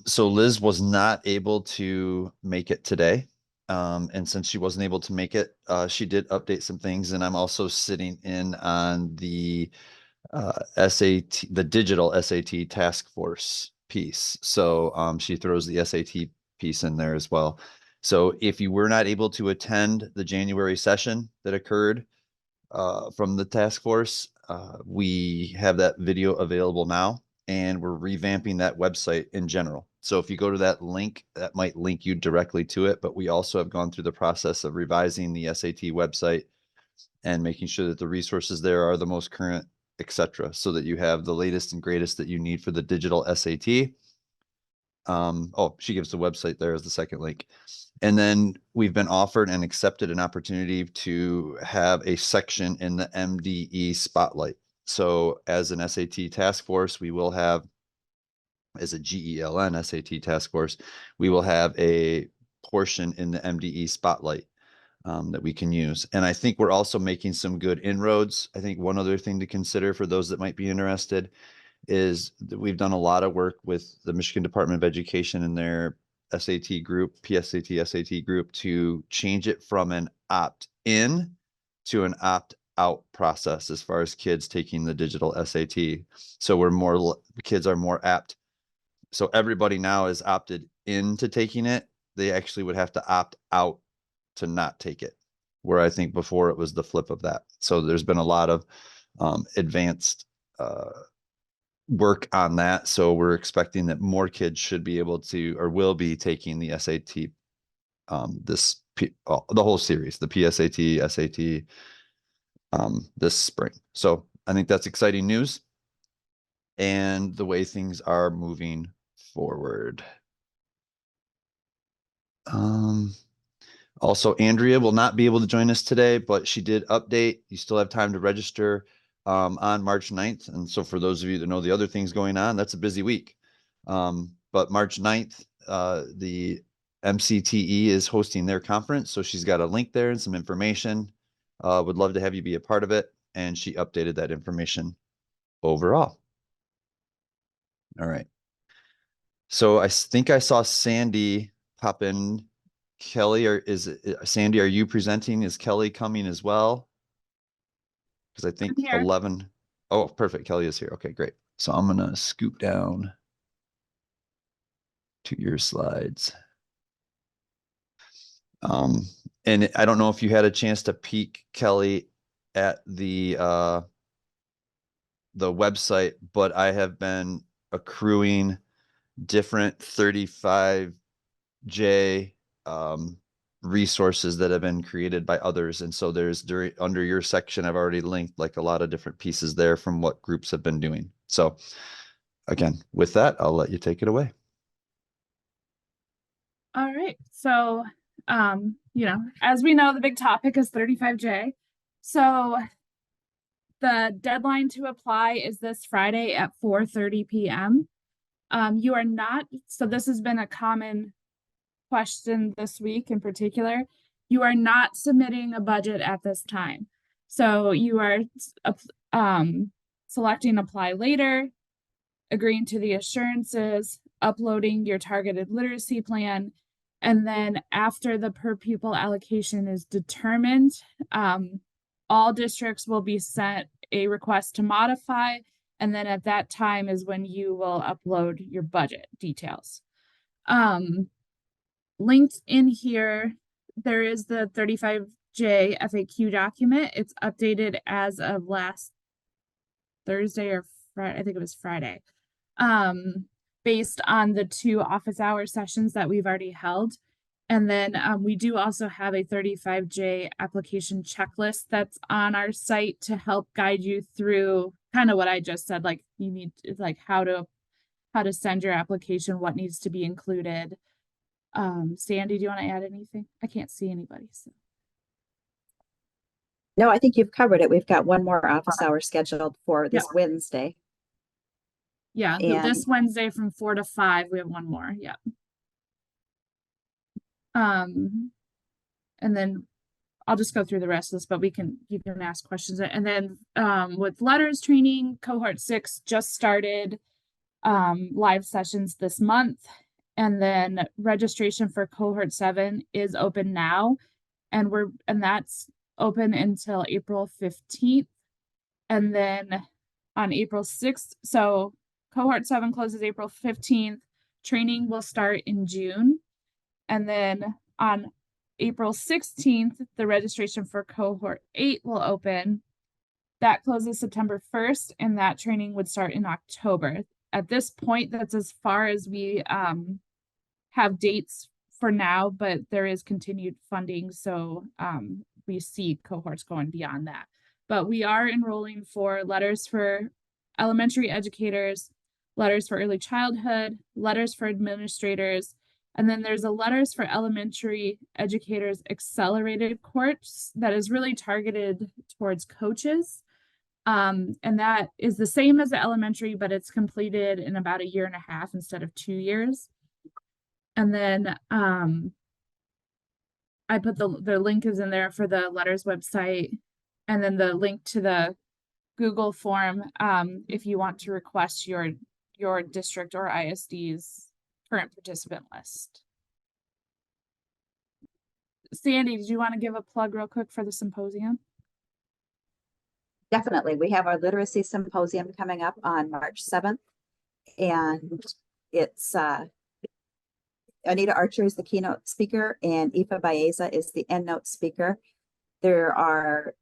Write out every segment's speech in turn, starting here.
So Liz was not able to make it today. And since she wasn't able to make it, she did update some things. And I'm also sitting in on the SAT, the digital SAT task force piece. So she throws the SAT piece in there as well. So if you were not able to attend the January session that occurred from the task force, we have that video available now, and we're revamping that website in general. So if you go to that link, that might link you directly to it, but we also have gone through the process of revising the SAT website and making sure that the resources there are the most current, etc., so that you have the latest and greatest that you need for the digital SAT. Oh, she gives the website there as the second link. And then we've been offered and accepted an opportunity to have a section in the MDE Spotlight. So as an SAT task force, we will have, as a GELN SAT task force, we will have a portion in the MDE Spotlight that we can use. And I think we're also making some good inroads. I think one other thing to consider for those that might be interested is that we've done a lot of work with the Michigan Department of Education and their SAT group, PSAT, SAT group, to change it from an opt-in to an opt-out process as far as kids taking the digital SAT. So kids are more apt. So everybody now is opted into taking it. They actually would have to opt out to not take it, where I think before it was the flip of that. So there's been a lot of advanced work on that. So we're expecting that more kids should be able to, or will be taking the SAT, the whole series, the PSAT, SAT, this spring. So I think that's exciting news, and the way things are moving forward. Also, Andrea will not be able to join us today, but she did update. You still have time to register on March 9th. And so for those of you that know the other things going on, that's a busy week. But March 9th, the MCTE is hosting their conference. So she's got a link there and some information. Would love to have you be a part of it. And she updated that information overall. All right. So I think I saw Sandy pop in. Kelly, or is it Sandy? Are you presenting? Is Kelly coming as well? Because I think 11. Oh, perfect. Kelly is here. Okay, great. So I'm gonna scoop down to your slides. And I don't know if you had a chance to peek, Kelly, at the website, but I have been accruing different 35J resources that have been created by others. And so there's under your section, I've already linked like a lot of different pieces there from what groups have been doing. So again, with that, I'll let you take it away. All right. So, as we know, the big topic is 35J. So the deadline to apply is this Friday at 4:30 p.m. You are not, so this has been a common question this week in particular. You are not submitting a budget at this time. So you are selecting apply later, agreeing to the assurances, uploading your targeted literacy plan, and then after the per pupil allocation is determined, all districts will be sent a request to modify, and then at that time is when you will upload your budget details. Linked in here, there is the 35J FAQ document. It's updated as of last Thursday or Friday. I think it was Friday. Based on the 2 office hour sessions that we've already held. And then we do also have a 35J application checklist that's on our site to help guide you through kind of what I just said, like you need like how to send your application, what needs to be included. Sandy, do you want to add anything? I can't see anybody. So. No, I think you've covered it. We've got one more office hour scheduled for this Wednesday. Yeah, this Wednesday from 4 to 5, we have one more. Yeah. And then I'll just go through the rest of this, but you can ask questions. And then with letters training, cohort 6 just started live sessions this month. And then registration for cohort 7 is open now. And that's open until April 15th. And then on April 6th, so cohort 7 closes April 15th. Training will start in June. And then on April 16th, the registration for cohort 8 will open. That closes September 1st, and that training would start in October. At this point, that's as far as we have dates for now, but there is continued funding, so we see cohorts going beyond that. But we are enrolling for letters for elementary educators, letters for early childhood, letters for administrators, and then there's a letters for elementary educators accelerated course that is really targeted towards coaches. And that is the same as the elementary, but it's completed in about 1.5 years instead of 2 years. And then I put the link is in there for the letters website, and then the link to the Google form if you want to request your district or ISD's current participant list. Sandy, did you want to give a plug real quick for the symposium? Definitely. We have our literacy symposium coming up on March 7th. And it's Anita Archer is the keynote speaker and Aoife Baeza is the endnote speaker. There are,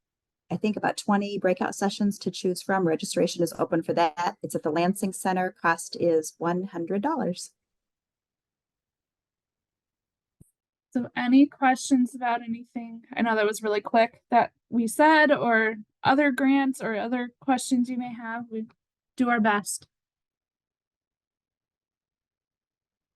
I think, about 20 breakout sessions to choose from. Registration is open for that. It's at the Lansing Center. Cost is $100. So any questions about anything? I know that was really quick that we said, or other grants or other questions you may have. We do our best.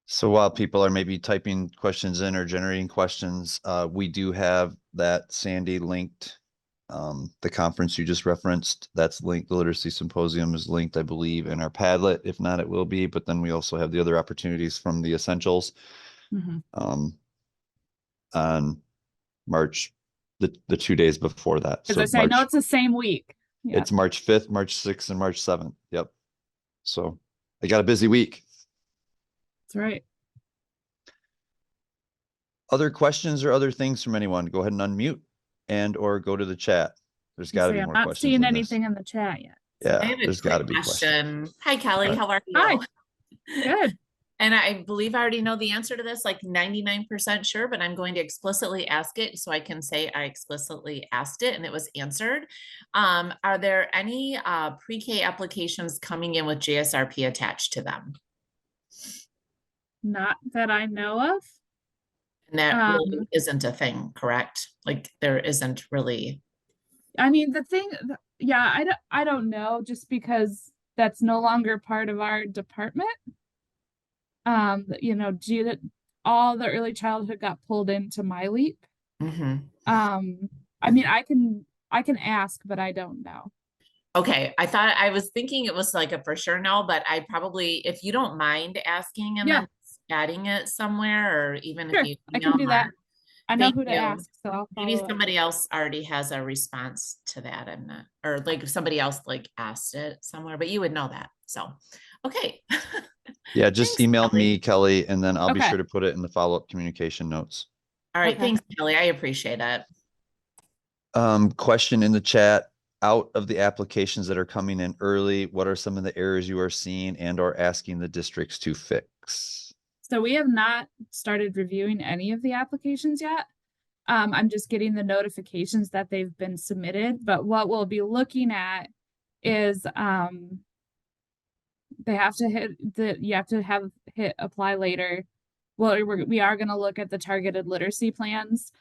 So while people are maybe typing questions in or generating questions, we do have that Sandy linked, the conference you just referenced, that's linked. The Literacy Symposium is linked, I believe, in our Padlet. If not, it will be. But then we also have the other opportunities from the Essentials on March, the 2 days before that. As So I say, I know it's the same week. Yep. It's March 5th, March 6th, and March 7th. Yep. So I got a busy week. That's right. Other questions or other things from anyone? Go ahead and unmute and or go to the chat. There's got to be more I'm not questions. seeing anything in the chat yet. Yeah, I have a there's got to quick be question. questions. Hi, Kelly. Right. How are you? Hi. Good. And I believe I already know the answer to this, like 99% sure, but I'm going to explicitly ask it so I can say I explicitly asked it and it was answered. Are there any pre-K applications coming in with JSRP attached to them? Not that I know of. And that really isn't a thing, correct? Like there isn't really. I mean, the thing, yeah, I don't know, just because that's no longer part of our department. You know, all the early childhood got pulled into MyLeap. I mean, I can ask, but I don't know. Okay, I was thinking it was like a for sure no, but I probably, if you don't mind asking and then adding it somewhere, or even Sure, if you I can do that. I know who to ask, so I'll maybe follow up. somebody else already has a response to that. I'm not, or like somebody else like asked it somewhere, but you would know that. So, okay. Yeah, just Thanks, email Kelly. me, Kelly, and then I'll be Okay. sure to put it in the follow-up communication notes. All right, Okay. thanks, Kelly. I appreciate it. Question in the chat. Out of the applications that are coming in early, what are some of the errors you are seeing and or asking the districts to fix? So we have not started reviewing any of the applications yet. I'm just getting the notifications that they've been submitted, but what we'll be looking at is they have to hit apply later. Well, we are going to look at the targeted literacy plans.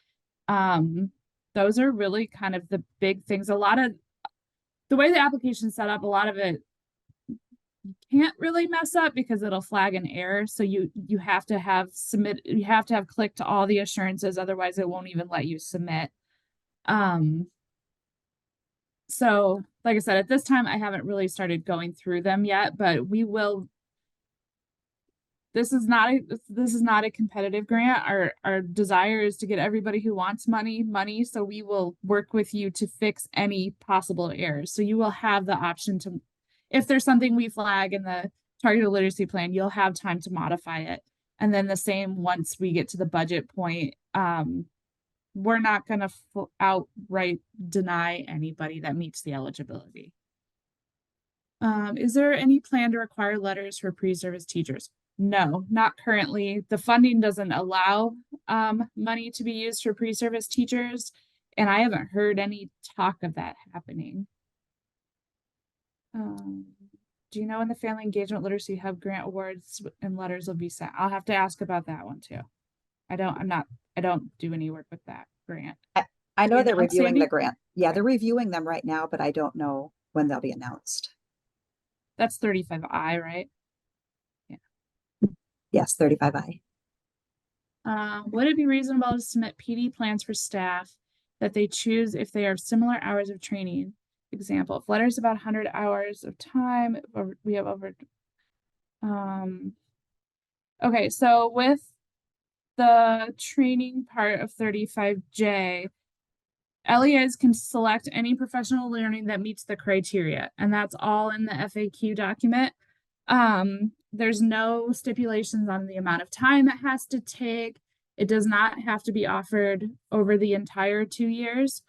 Those are really kind of the big things. A lot of the way the application is set up, a lot of it you can't really mess up because it'll flag an error. So you have to have clicked all the assurances, otherwise it won't even let you submit. So like I said, at this time I haven't really started going through them yet, but we will. This is not a competitive grant. Our desire is to get everybody who wants money. So we will work with you to fix any possible errors. So you will have the option to, if there's something we flag in the targeted literacy plan, you'll have time to modify it. And then the same once we get to the budget point. We're not gonna outright deny anybody that meets the eligibility. Is there any plan to require letters for pre-service teachers? No, not currently. The funding doesn't allow money to be used for pre-service teachers, and I haven't heard any talk of that happening. Do you know when the Family Engagement Literacy Hub grant awards and letters will be sent? I'll have to ask about that one too. I don't do any work with that grant. I know they're announced, reviewing Sandy? the grant. Yeah, they're reviewing them right now, but I don't know when they'll be announced. That's 35I, right? Yes, 35I. Would it be reasonable to submit PD plans for staff that they choose if they are similar hours of training? Example, if letters about 100 hours of time, or we have over. Okay, so with the training part of 35J, LEAs can select any professional learning that meets the criteria, and that's all in the FAQ document. There's no stipulations on the amount of time it has to take. It does not have to be offered over the entire 2 years.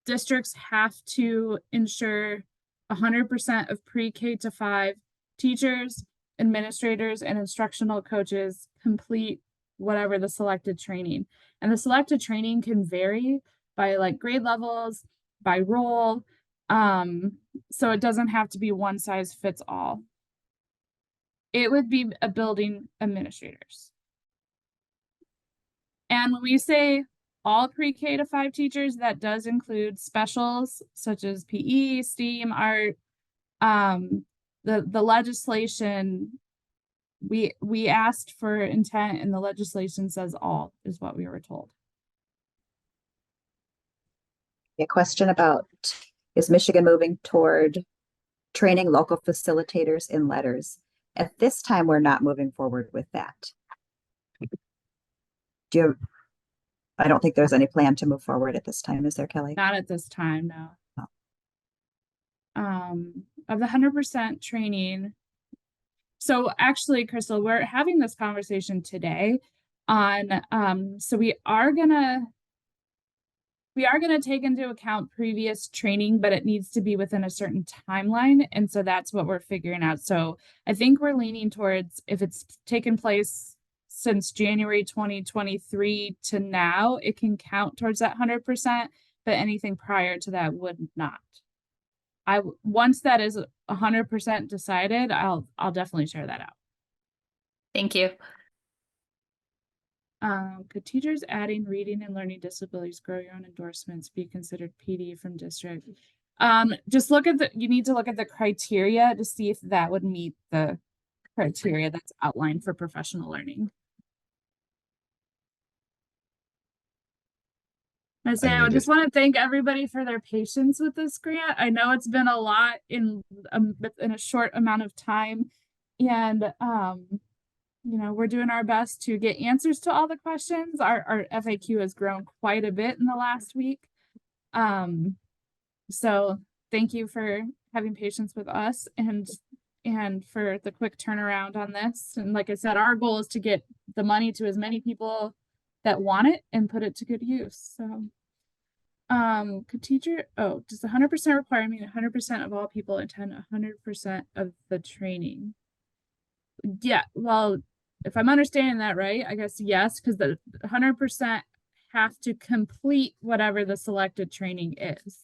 Districts have to ensure 100% of pre-K to 5 teachers, administrators, and instructional coaches complete whatever the selected training. And the selected training can vary by like grade levels, by role. So it doesn't have to be one size fits all. It would be a building administrators. And when we say all pre-K to 5 teachers, that does include specials such as PE, STEAM, art. The legislation, we asked for intent, and the legislation says all is what we were told. A question about, is Michigan moving toward training local facilitators in letters? At this time, we're not moving forward with that. I don't think there's any plan to move forward at this time, is there, Kelly? Not at this time, no. Oh. Of the 100% training. So actually, Crystal, we're having this conversation today on, so we are gonna take into account previous training, but it needs to be within a certain timeline. And so that's what we're figuring out. So I think we're leaning towards, if it's taken place since January 2023 to now, it can count towards that 100%, but anything prior to that would not. Once that is 100% decided, I'll definitely share that out. Thank you. Could teachers adding reading and learning disabilities grow your own endorsements be considered PD from district? Just you need to look at the criteria to see if that would meet the criteria that's outlined for professional learning. I just want to thank everybody for their patience with this grant. I know it's been a lot in a short amount of time, and you know, we're doing our best to get answers to all the questions. Our FAQ has grown quite a bit in the last week. So thank you for having patience with us and for the quick turnaround on this. And like I said, our goal is to get the money to as many people that want it and put it to good use. So does 100% require me 100% of all people attend 100% of the training? Yeah, well, if I'm understanding that right, I guess yes, because the 100% have to complete whatever the selected training is.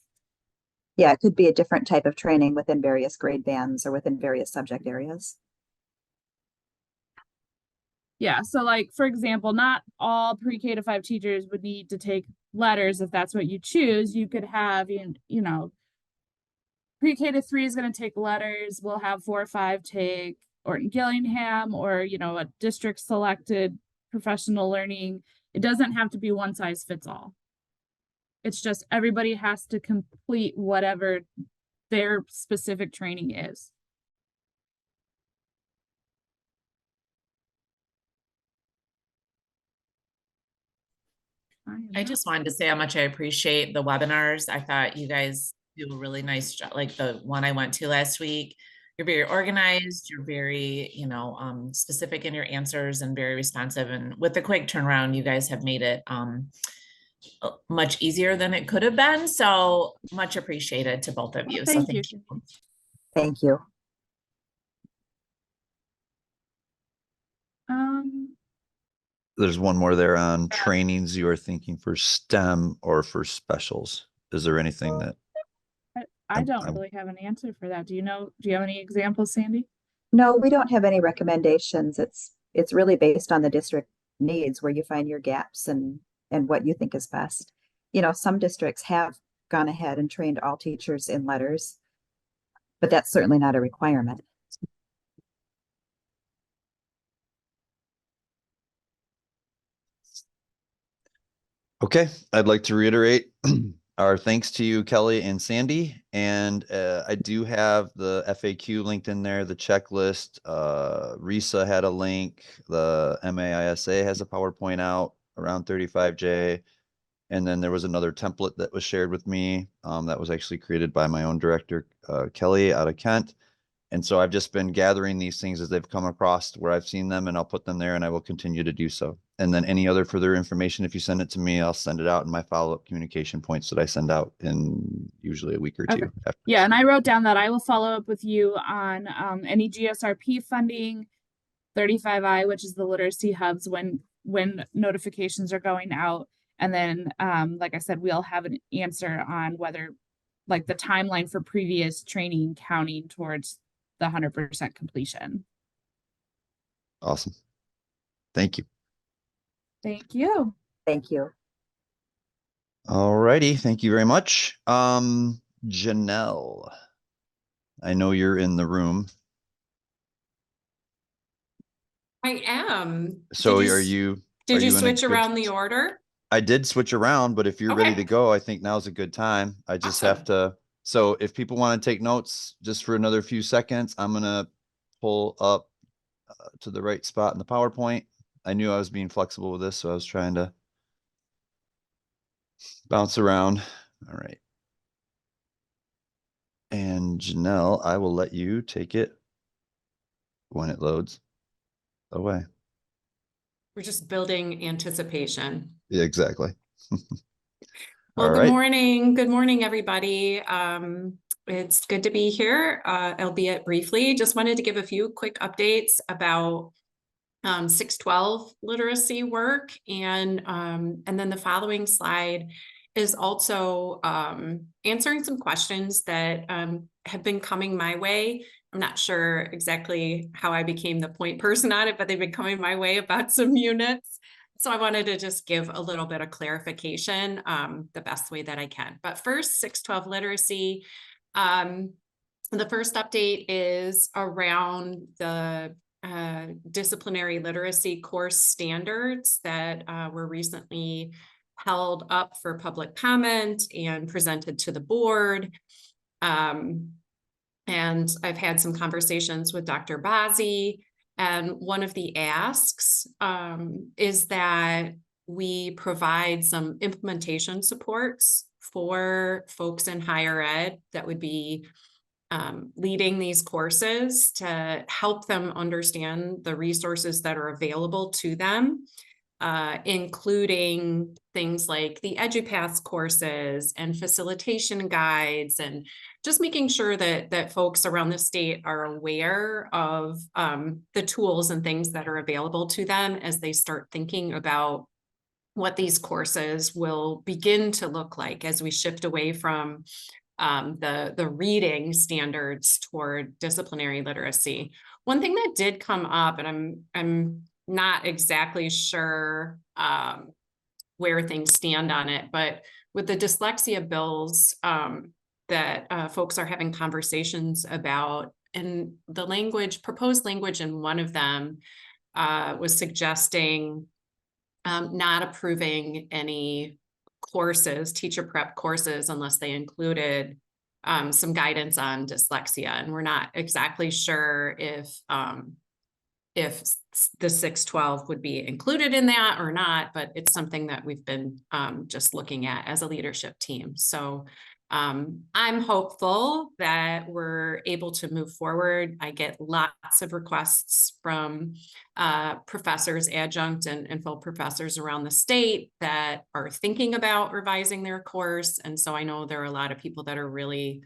Yeah, it could be a different type of training within various grade bands or within various subject areas. Yeah, so like, for example, not all pre-K to 5 teachers would need to take letters if that's what you choose. You could have, you know, pre-K to 3 is going to take letters. We'll have 4 or 5 take Orton Gillingham, or, you know, a district selected professional learning. It doesn't have to be one size fits all. It's just everybody has to complete whatever their specific training is. I just wanted to say how much I appreciate the webinars. I thought you guys do a really nice job. Like the one I went to last week, You're very organized, you're very, specific in your answers and very responsive. And with the quick turnaround, you guys have made it much easier than it could have been. So much appreciated to both of you. So Thank thank you. you. Thank you. There's one more there on trainings you are thinking for STEM or for specials. Is there anything that I don't I'm- really have an answer for that. Do you have any examples, Sandy? No, we don't have any recommendations. It's really based on the district needs, where you find your gaps and what you think is best. Some districts have gone ahead and trained all teachers in letters, but that's certainly not a requirement. Okay, I'd like to reiterate our thanks to you, Kelly and Sandy. And I do have the FAQ linked in there, the checklist. RISA had a link. The MAISA has a PowerPoint out around 35J. And then there was another template that was shared with me that was actually created by my own director, Kelly, out of Kent. And so I've just been gathering these things as they've come across where I've seen them, and I'll put them there, and I will continue to do so. And then any other further information, if you send it to me, I'll send it out in my follow-up communication points that I send out in usually a week or two. Okay. Yeah, and I wrote down that I will follow up with you on any GSRP funding, 35I, which is the literacy hubs, when notifications are going out. And then, like I said, we'll have an answer on whether, like, the timeline for previous training counting towards the 100% completion. Awesome. Thank you. Thank you. Thank you. All righty. Thank you very much. Janelle, I know you're in the room. I am. So Did you are s- you? Did are you in a switch good- around the order? I did switch around, but if you're ready Okay. to go, I think now's a good time. I just have Awesome. to. So if people want to take notes just for another few seconds, I'm going to pull up to the right spot in the PowerPoint. I knew I was being flexible with this, so I was trying to bounce around. All right. And Janelle, I will let you take it when it loads away. We're just building anticipation. Yeah, exactly. Well, All good right. morning. Good morning, everybody. It's good to be here, albeit briefly. Just wanted to give a few quick updates about 612 literacy work, and then the following slide is also answering some questions that have been coming my way. I'm not sure exactly how I became the point person on it, but they've been coming my way about some units. So I wanted to just give a little bit of clarification the best way that I can. But first, 612 literacy. The first update is around the disciplinary literacy course standards that were recently held up for public comment and presented to the board. And I've had some conversations with Dr. Bazzi, and one of the asks is that we provide some implementation supports for folks in higher ed that would be leading these courses to help them understand the resources that are available to them, including things like the EduPaths courses and facilitation guides, and just making sure that folks around the state are aware of the tools and things that are available to them as they start thinking about what these courses will begin to look like as we shift away from the reading standards toward disciplinary literacy. One thing that did come up, and I'm not exactly sure where things stand on it, but with the dyslexia bills that folks are having conversations about, and the proposed language in one of them was suggesting not approving any courses, teacher prep courses, unless they included some guidance on dyslexia. And we're not exactly sure if the 612 would be included in that or not, but it's something that we've been just looking at as a leadership team. So I'm hopeful that we're able to move forward. I get lots of requests from professors, adjunct and full professors around the state that are thinking about revising their course. And so I know there are a lot of people that are really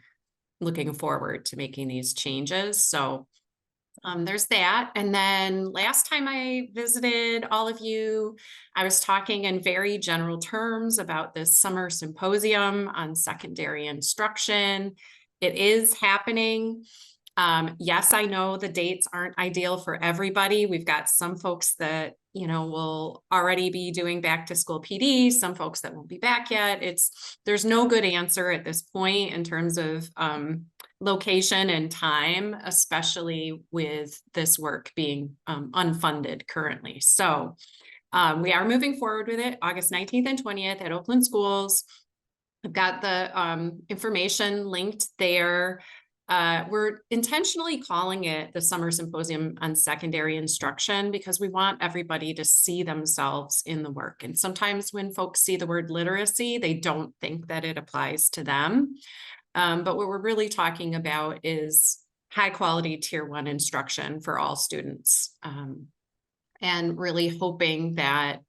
looking forward to making these changes. So there's that. And then last time I visited all of you, I was talking in very general terms about this summer symposium on secondary instruction. It is happening. Yes, I know the dates aren't ideal for everybody. We've got some folks that, you know, will already be doing back to school PD, some folks that won't be back yet. There's no good answer at this point in terms of location and time, especially with this work being unfunded currently. So we are moving forward with it August 19th and 20th at Oakland Schools. I've got the information linked there. We're intentionally calling it the Summer Symposium on Secondary Instruction because we want everybody to see themselves in the work. And sometimes when folks see the word literacy, they don't think that it applies to them. But what we're really talking about is high quality tier 1 instruction for all students. And really hoping that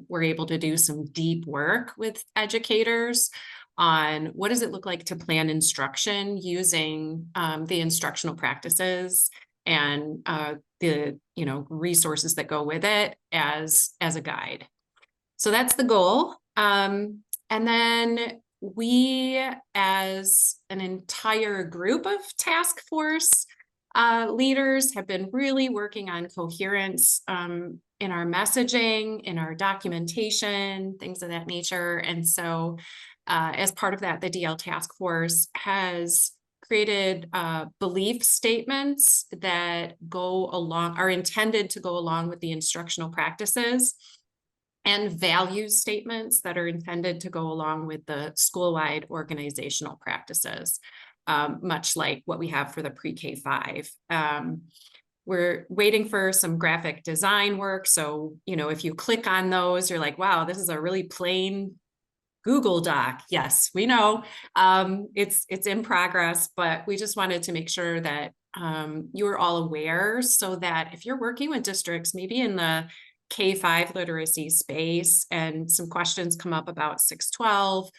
we're able to do some deep work with educators on what does it look like to plan instruction using the instructional practices and the resources that go with it as a guide. So that's the goal. And then we, as an entire group of task force leaders, have been really working on coherence in our messaging, in our documentation, things of that nature. And so as part of that, the DL task force has created belief statements that are intended to go along with the instructional practices, and value statements that are intended to go along with the school-wide organizational practices, much like what we have for the pre-K 5. We're waiting for some graphic design work. So, if you click on those, you're like, wow, this is a really plain Google Doc. Yes, we know it's in progress, but we just wanted to make sure that you are all aware so that if you're working with districts, maybe in the K-5 literacy space and some questions come up about 612,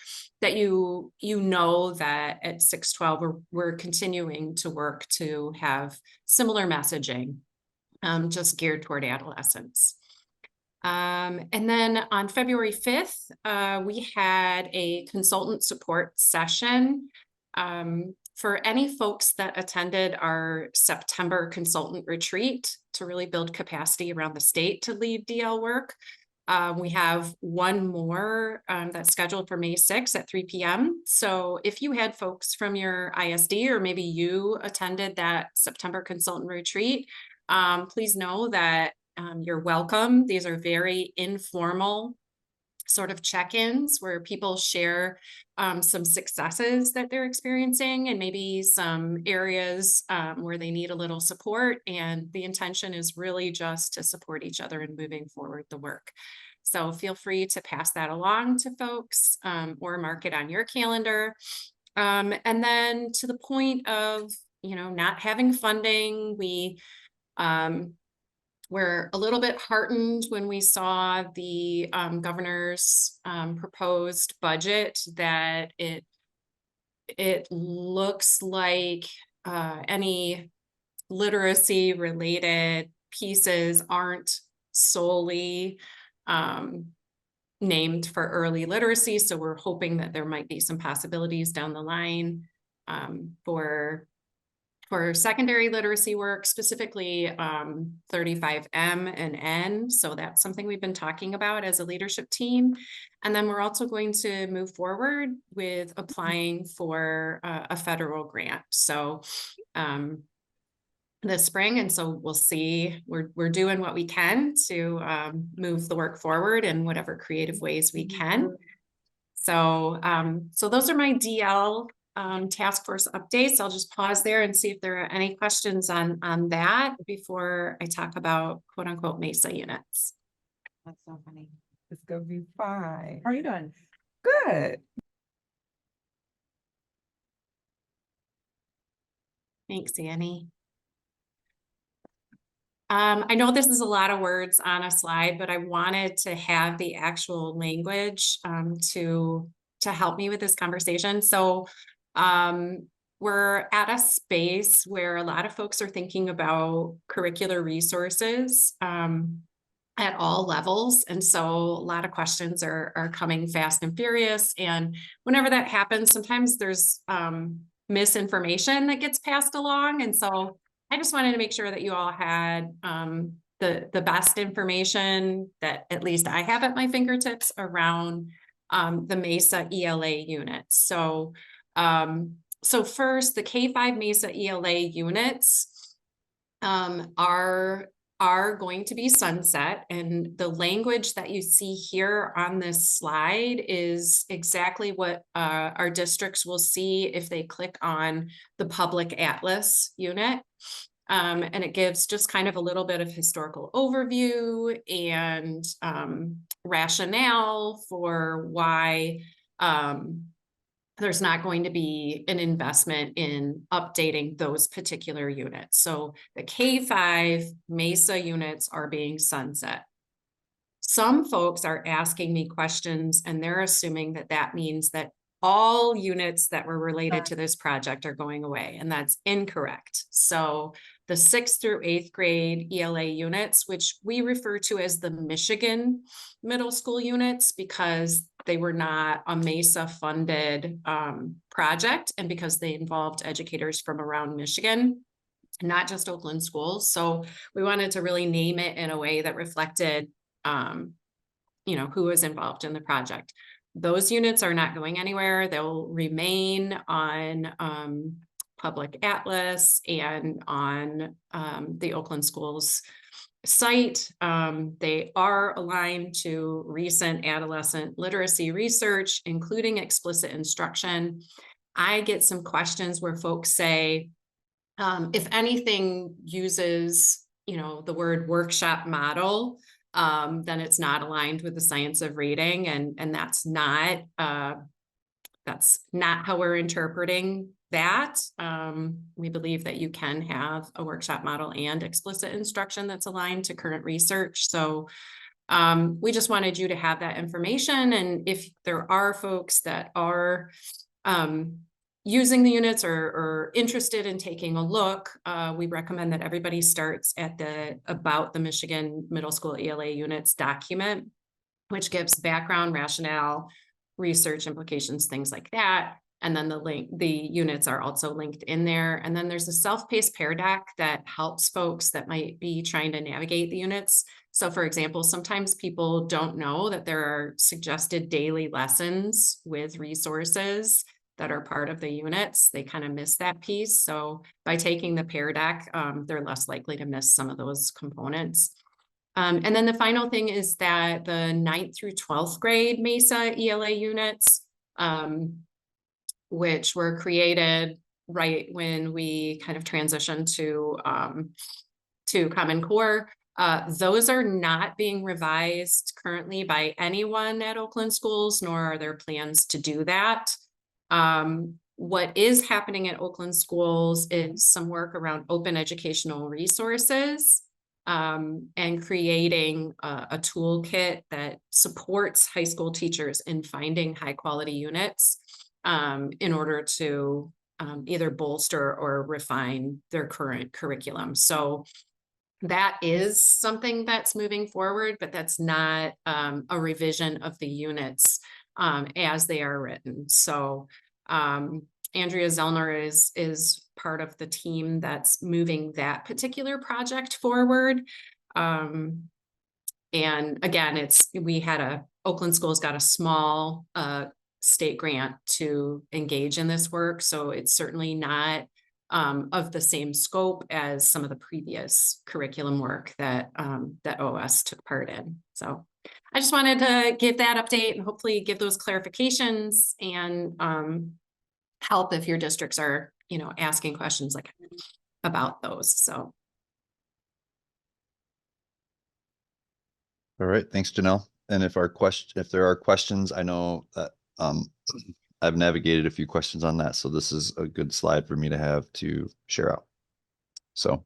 that you know that at 612 we're continuing to work to have similar messaging, just geared toward adolescents. And then on February 5th, we had a consultant support session. For any folks that attended our September consultant retreat to really build capacity around the state to lead DL work, we have one more that's scheduled for May 6th at 3 p.m. So if you had folks from your ISD or maybe you attended that September consultant retreat, please know that you're welcome. These are very informal sort of check-ins where people share some successes that they're experiencing and maybe some areas where they need a little support. And the intention is really just to support each other in moving forward the work. So feel free to pass that along to folks or mark it on your calendar. And then to the point of, not having funding, we're a little bit heartened when we saw the governor's proposed budget that it looks like any literacy related pieces aren't solely named for early literacy. So we're hoping that there might be some possibilities down the line for secondary literacy work, specifically 35M and N. So that's something we've been talking about as a leadership team. And then we're also going to move forward with applying for a federal grant. So this spring. And so we'll see, we're doing what we can to move the work forward in whatever creative ways we can. So, so those are my DL task force updates. I'll just pause there and see if there are any questions on that before I talk about quote unquote MESA units. That's so funny. It's gonna be fine. How are you doing? Good. Thanks, Annie. I know this is a lot of words on a slide, but I wanted to have the actual language to help me with this conversation. So we're at a space where a lot of folks are thinking about curricular resources at all levels. And so a lot of questions are coming fast and furious. And whenever that happens, sometimes there's misinformation that gets passed along. And so I just wanted to make sure that you all had the best information that at least I have at my fingertips around the MESA ELA units. So, so first, the K-5 MESA ELA units are going to be sunset, and the language that you see here on this slide is exactly what our districts will see if they click on the public atlas unit. And it gives just kind of a little bit of historical overview and rationale for why there's not going to be an investment in updating those particular units. So the K-5 MESA units are being sunset. Some folks are asking me questions and they're assuming that that means that all units that were related to this project are going away, and that's incorrect. So the 6th through 8th grade ELA units, which we refer to as the Michigan middle school units because they were not a MESA funded project and because they involved educators from around Michigan, not just Oakland schools. So we wanted to really name it in a way that reflected you know, who was involved in the project. Those units are not going anywhere. They'll remain on Public Atlas and on the Oakland Schools site. They are aligned to recent adolescent literacy research, including explicit instruction. I get some questions where folks say, if anything uses, you know, the word workshop model, then it's not aligned with the science of reading, and that's not how we're interpreting that. We believe that you can have a workshop model and explicit instruction that's aligned to current research. So we just wanted you to have that information, and if there are folks that are using the units or interested in taking a look, we recommend that everybody starts at the About the Michigan Middle School ELA Units document, which gives background, rationale, research implications, things like that. And then the units are also linked in there. And then there's a self-paced pear doc that helps folks that might be trying to navigate the units. So for example, sometimes people don't know that there are suggested daily lessons with resources that are part of the units. They kind of miss that piece. So by taking the pear doc, they're less likely to miss some of those components. And then the final thing is that the 9th through 12th grade MESA ELA units, which were created right when we kind of transitioned to Common Core, those are not being revised currently by anyone at Oakland Schools, nor are there plans to do that. What is happening at Oakland Schools is some work around open educational resources and creating a toolkit that supports high school teachers in finding high quality units in order to either bolster or refine their current curriculum. So that is something that's moving forward, but that's not a revision of the units as they are written. So Andrea Zellner is part of the team that's moving that particular project forward. And again, Oakland Schools got a small state grant to engage in this work. So it's certainly not of the same scope as some of the previous curriculum work that OS took part in. So I just wanted to give that update and hopefully give those clarifications and help if your districts are, you know, asking questions like about those. So. All right, thanks, Janelle. And if there are questions, I know that I've navigated a few questions on that, so this is a good slide for me to have to share out. So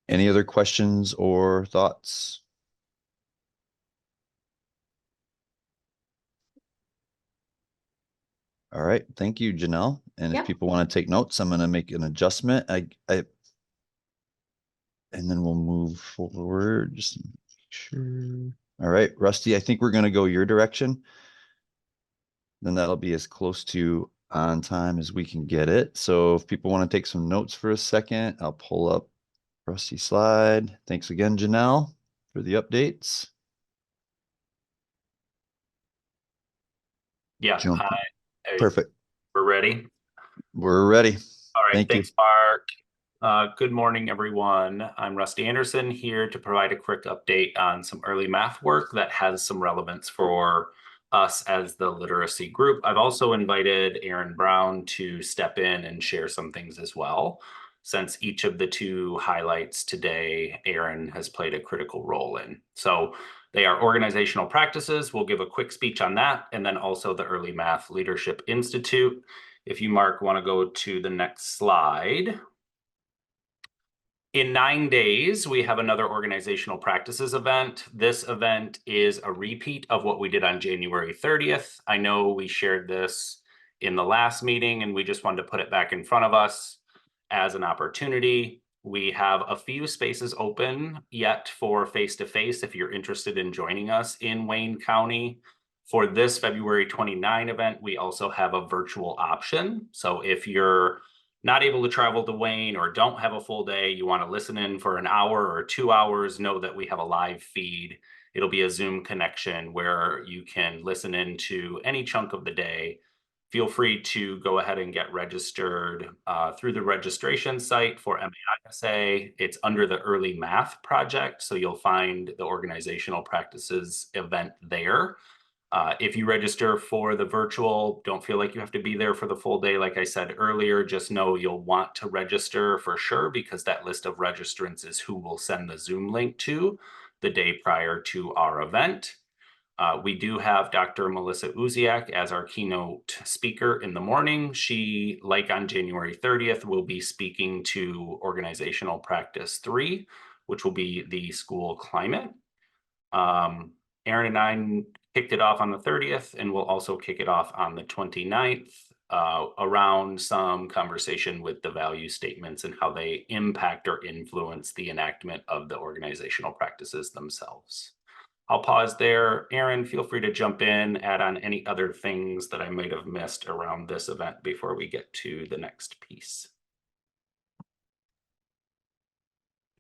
any other questions or thoughts? All right, thank you, Janelle. And if Yep. people want to take notes, I'm going to make an adjustment. And then we'll move forward. Just make sure. All right, Rusty, I think we're going to go your direction. Then that'll be as close to on time as we can get it. So if people want to take some notes for a second, I'll pull up Rusty's slide. Thanks again, Janelle, for the updates. Yeah, Jump. hi. Hey, Perfect. we're ready. We're ready. All right, Thank you. thanks, Mark. Good morning, everyone. I'm Rusty Anderson here to provide a quick update on some early math work that has some relevance for us as the literacy group. I've also invited Aaron Brown to step in and share some things as well, since each of the two highlights today, Aaron has played a critical role in. So they are organizational practices. We'll give a quick speech on that, and then also the Early Math Leadership Institute. If you, Mark, want to go to the next slide. In 9 days, we have another organizational practices event. This event is a repeat of what we did on January 30th. I know we shared this in the last meeting, and we just wanted to put it back in front of us as an opportunity. We have a few spaces open yet for face-to-face if you're interested in joining us in Wayne County. For this February 29 event, we also have a virtual option. So if you're not able to travel to Wayne or don't have a full day, you want to listen in for an hour or 2 hours, know that we have a live feed. It'll be a Zoom connection where you can listen into any chunk of the day. Feel free to go ahead and get registered through the registration site for MAISA. It's under the Early Math Project, so you'll find the organizational practices event there. If you register for the virtual, don't feel like you have to be there for the full day. Like I said earlier, just know you'll want to register for sure, because that list of registrants is who we'll send the Zoom link to the day prior to our event. We do have Dr. Melissa Uziak as our keynote speaker in the morning. She, like on January 30th, will be speaking to Organizational Practice 3, which will be the school climate. Aaron and I kicked it off on the 30th, and we'll also kick it off on the 29th around some conversation with the value statements and how they impact or influence the enactment of the organizational practices themselves. I'll pause there. Aaron, feel free to jump in, add on any other things that I might have missed around this event before we get to the next piece.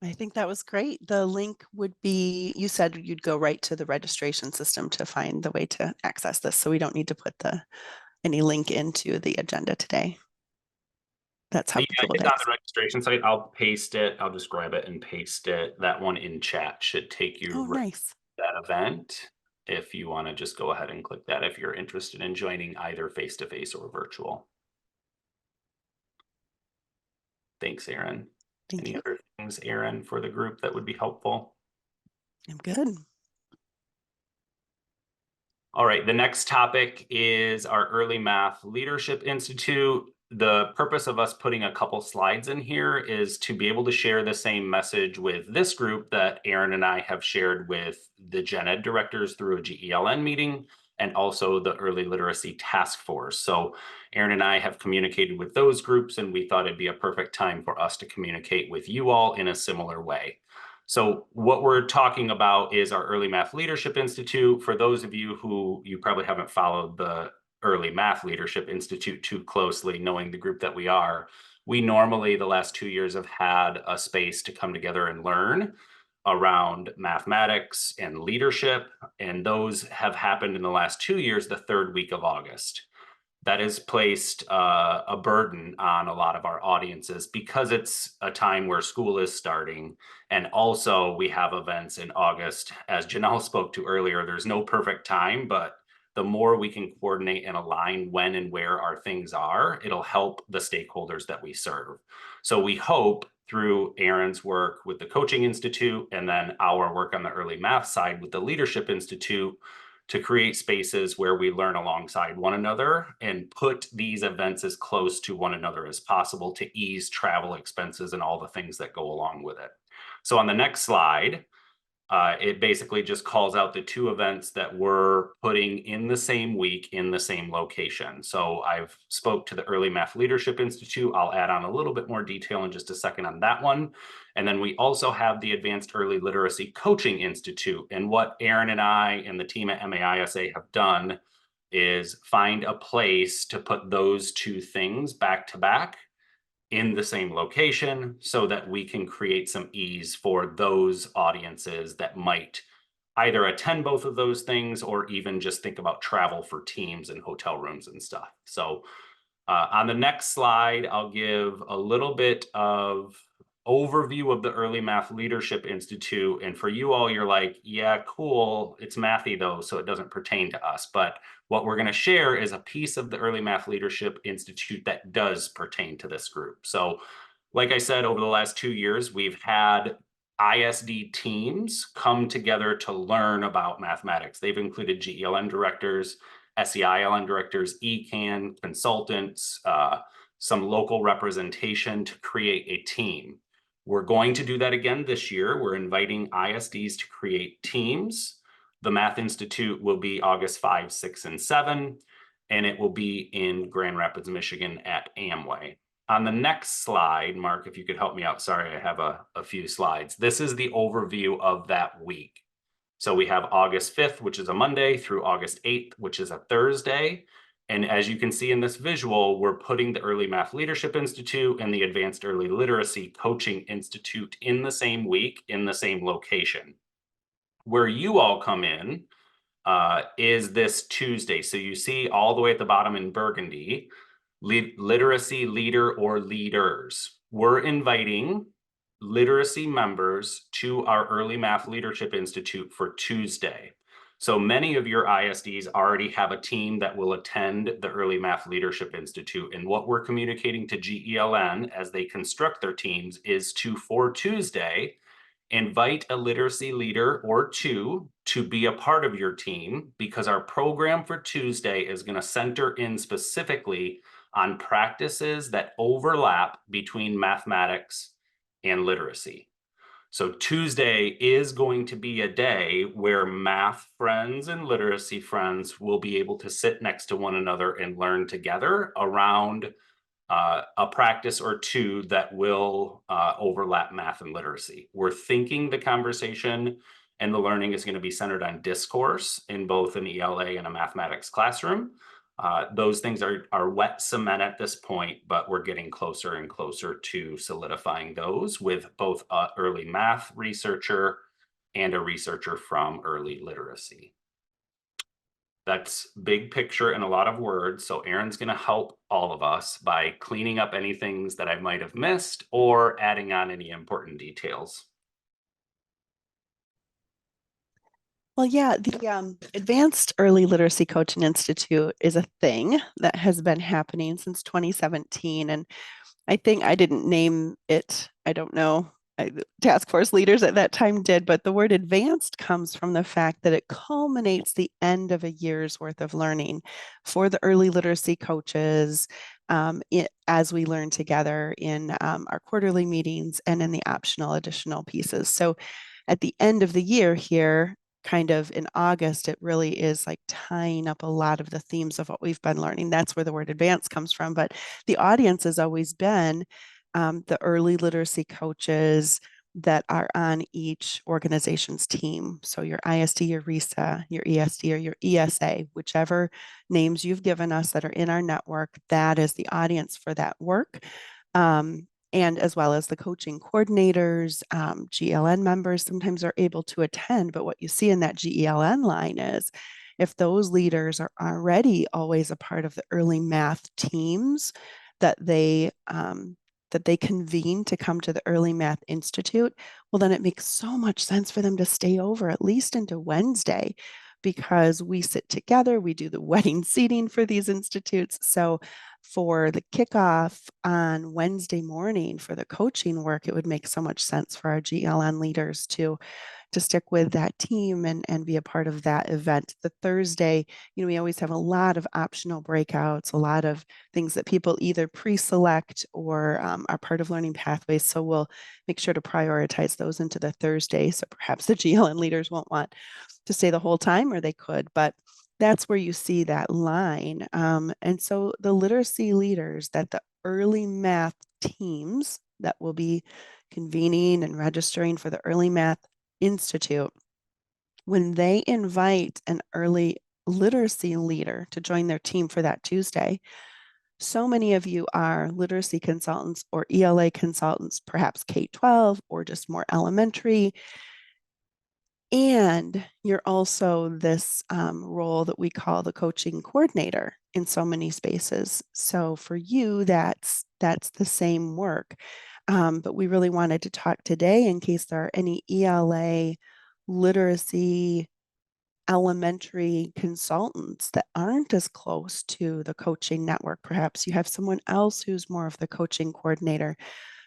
I think that was great. The link would be, you said you'd go right to the registration system to find the way to access this. So we don't need to put any link into the agenda today. That's how Yeah, it's on the registration site. I'll paste it. I'll just grab it and paste it. That one in chat should take you right to that event. If you want to just go ahead and click that if you're interested in joining either face-to-face or virtual. Thanks, Aaron. Any other things, Aaron, for the group that would be helpful? I'm good. All right, the next topic is our Early Math Leadership Institute. The purpose of us putting a couple slides in here is to be able to share the same message with this group that Aaron and I have shared with the Gen Ed directors through a GELN meeting, and also the Early Literacy Task Force. So Aaron and I have communicated with those groups, and we thought it'd be a perfect time for us to communicate with you all in a similar way. So what we're talking about is our Early Math Leadership Institute. For those of you who you probably haven't followed the Early Math Leadership Institute too closely, knowing the group that we are, we normally the last 2 years have had a space to come together and learn around mathematics and leadership. And those have happened in the last 2 years, the third week of August. That has placed a burden on a lot of our audiences because it's a time where school is starting. And also we have events in August. As Janelle spoke to earlier, there's no perfect time, but the more we can coordinate and align when and where our things are, it'll help the stakeholders that we serve. So we hope through Aaron's work with the Coaching Institute and then our work on the early math side with the Leadership Institute to create spaces where we learn alongside one another and put these events as close to one another as possible to ease travel expenses and all the things that go along with it. So on the next slide, it basically just calls out the two events that we're putting in the same week in the same location. So I've spoke to the Early Math Leadership Institute. I'll add on a little bit more detail in just a second on that one. And then we also have the Advanced Early Literacy Coaching Institute. And what Aaron and I and the team at MAISA have done is find a place to put those two things back to back in the same location so that we can create some ease for those audiences that might either attend both of those things or even just think about travel for teams and hotel rooms and stuff. So on the next slide, I'll give a little bit of overview of the Early Math Leadership Institute. And for you all, you're like, yeah, cool. It's mathy though, so it doesn't pertain to us. But what we're going to share is a piece of the Early Math Leadership Institute that does pertain to this group. So like I said, over the last 2 years, we've had ISD teams come together to learn about mathematics. They've included GELN directors, SEILN directors, ECAN, consultants, some local representation to create a team. We're going to do that again this year. We're inviting ISDs to create teams. The Math Institute will be August 5, 6, and 7, and it will be in Grand Rapids, Michigan at Amway. On the next slide, Mark, if you could help me out. Sorry, I have a few slides. This is the overview of that week. So we have August 5th, which is a Monday, through August 8th, which is a Thursday. And as you can see in this visual, we're putting the Early Math Leadership Institute and the Advanced Early Literacy Coaching Institute in the same week, in the same location. Where you all come in is this Tuesday. So you see all the way at the bottom in burgundy, literacy leader or leaders. We're inviting literacy members to our Early Math Leadership Institute for Tuesday. So many of your ISDs already have a team that will attend the Early Math Leadership Institute. And what we're communicating to GELN as they construct their teams is to, for Tuesday, invite a literacy leader or two to be a part of your team, because our program for Tuesday is going to center in specifically on practices that overlap between mathematics and literacy. So Tuesday is going to be a day where math friends and literacy friends will be able to sit next to one another and learn together around a practice or two that will overlap math and literacy. We're thinking the conversation and the learning is going to be centered on discourse in both an ELA and a mathematics classroom. Those things are wet cement at this point, but we're getting closer and closer to solidifying those with both an early math researcher and a researcher from early literacy. That's big picture and a lot of words. So Aaron's going to help all of us by cleaning up any things that I might have missed or adding on any important details. Well, yeah, the Advanced Early Literacy Coaching Institute is a thing that has been happening since 2017. And I think I didn't name it. I don't know. Task force leaders at that time did, but the word advanced comes from the fact that it culminates the end of a year's worth of learning for the early literacy coaches as we learn together in our quarterly meetings and in the optional additional pieces. So at the end of the year here, kind of in August, it really is like tying up a lot of the themes of what we've been learning. That's where the word advanced comes from. But the audience has always been the early literacy coaches that are on each organization's team. So your ISD, your RESA, your ESD, or your ESA, whichever names you've given us that are in our network, that is the audience for that work. And as well as the coaching coordinators, GELN members sometimes are able to attend. But what you see in that GELN line is if those leaders are already always a part of the early math teams that they convene to come to the Early Math Institute, well, then it makes so much sense for them to stay over at least into Wednesday, because we sit together, we do the wedding seating for these institutes. So for the kickoff on Wednesday morning for the coaching work, it would make so much sense for our GLN leaders to stick with that team and be a part of that event. The Thursday, we always have a lot of optional breakouts, a lot of things that people either pre-select or are part of learning pathways. So we'll make sure to prioritize those into the Thursday. So perhaps the GLN leaders won't want to stay the whole time, or they could, but that's where you see that line. And so the literacy leaders that the early math teams that will be convening and registering for the Early Math Institute, when they invite an early literacy leader to join their team for that Tuesday, so many of you are literacy consultants or ELA consultants, perhaps K-12 or just more elementary. And you're also this role that we call the coaching coordinator in so many spaces. So for you, that's the same work. But we really wanted to talk today in case there are any ELA literacy elementary consultants that aren't as close to the coaching network. Perhaps you have someone else who's more of the coaching coordinator,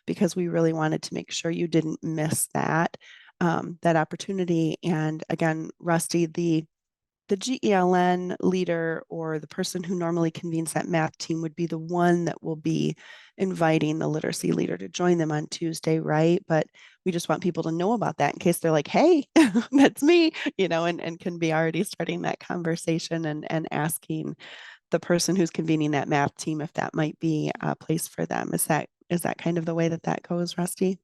because we really wanted to make sure you didn't miss that opportunity. And again, Rusty, the GELN leader or the person who normally convenes that math team would be the one that will be inviting the literacy leader to join them on Tuesday, right? But we just want people to know about that in case they're like, hey, that's me, and can be already starting that conversation and asking the person who's convening that math team if that might be a place for them. Is that kind of the way that goes, Rusty?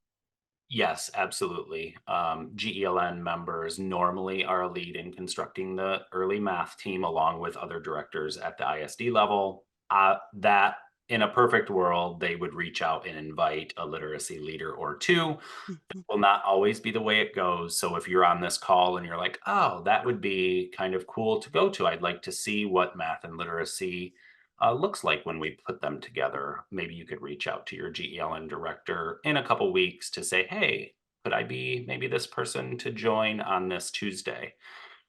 Yes, absolutely. GELN members normally are a lead in constructing the early math team along with other directors at the ISD level. That in a perfect world, they would reach out and invite a literacy leader or two. Mhm. Will not always be the way it goes. So if you're on this call and you're like, oh, that would be kind of cool to go to, I'd like to see what math and literacy looks like when we put them together. Maybe you could reach out to your GELN director in a couple weeks to say, hey, could I be maybe this person to join on this Tuesday?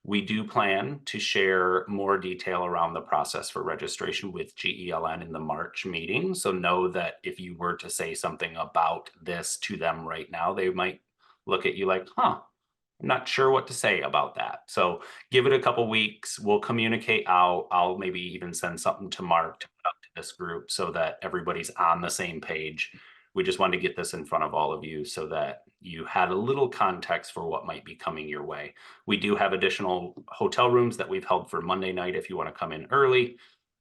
We do plan to share more detail around the process for registration with GELN in the March meeting. So know that if you were to say something about this to them right now, they might look at you like, huh, I'm not sure what to say about that. So give it a couple weeks. We'll communicate out. I'll maybe even send something to Mark to put up to this group so that everybody's on the same page. We just wanted to get this in front of all of you so that you had a little context for what might be coming your way. We do have additional hotel rooms that we've held for Monday night if you want to come in early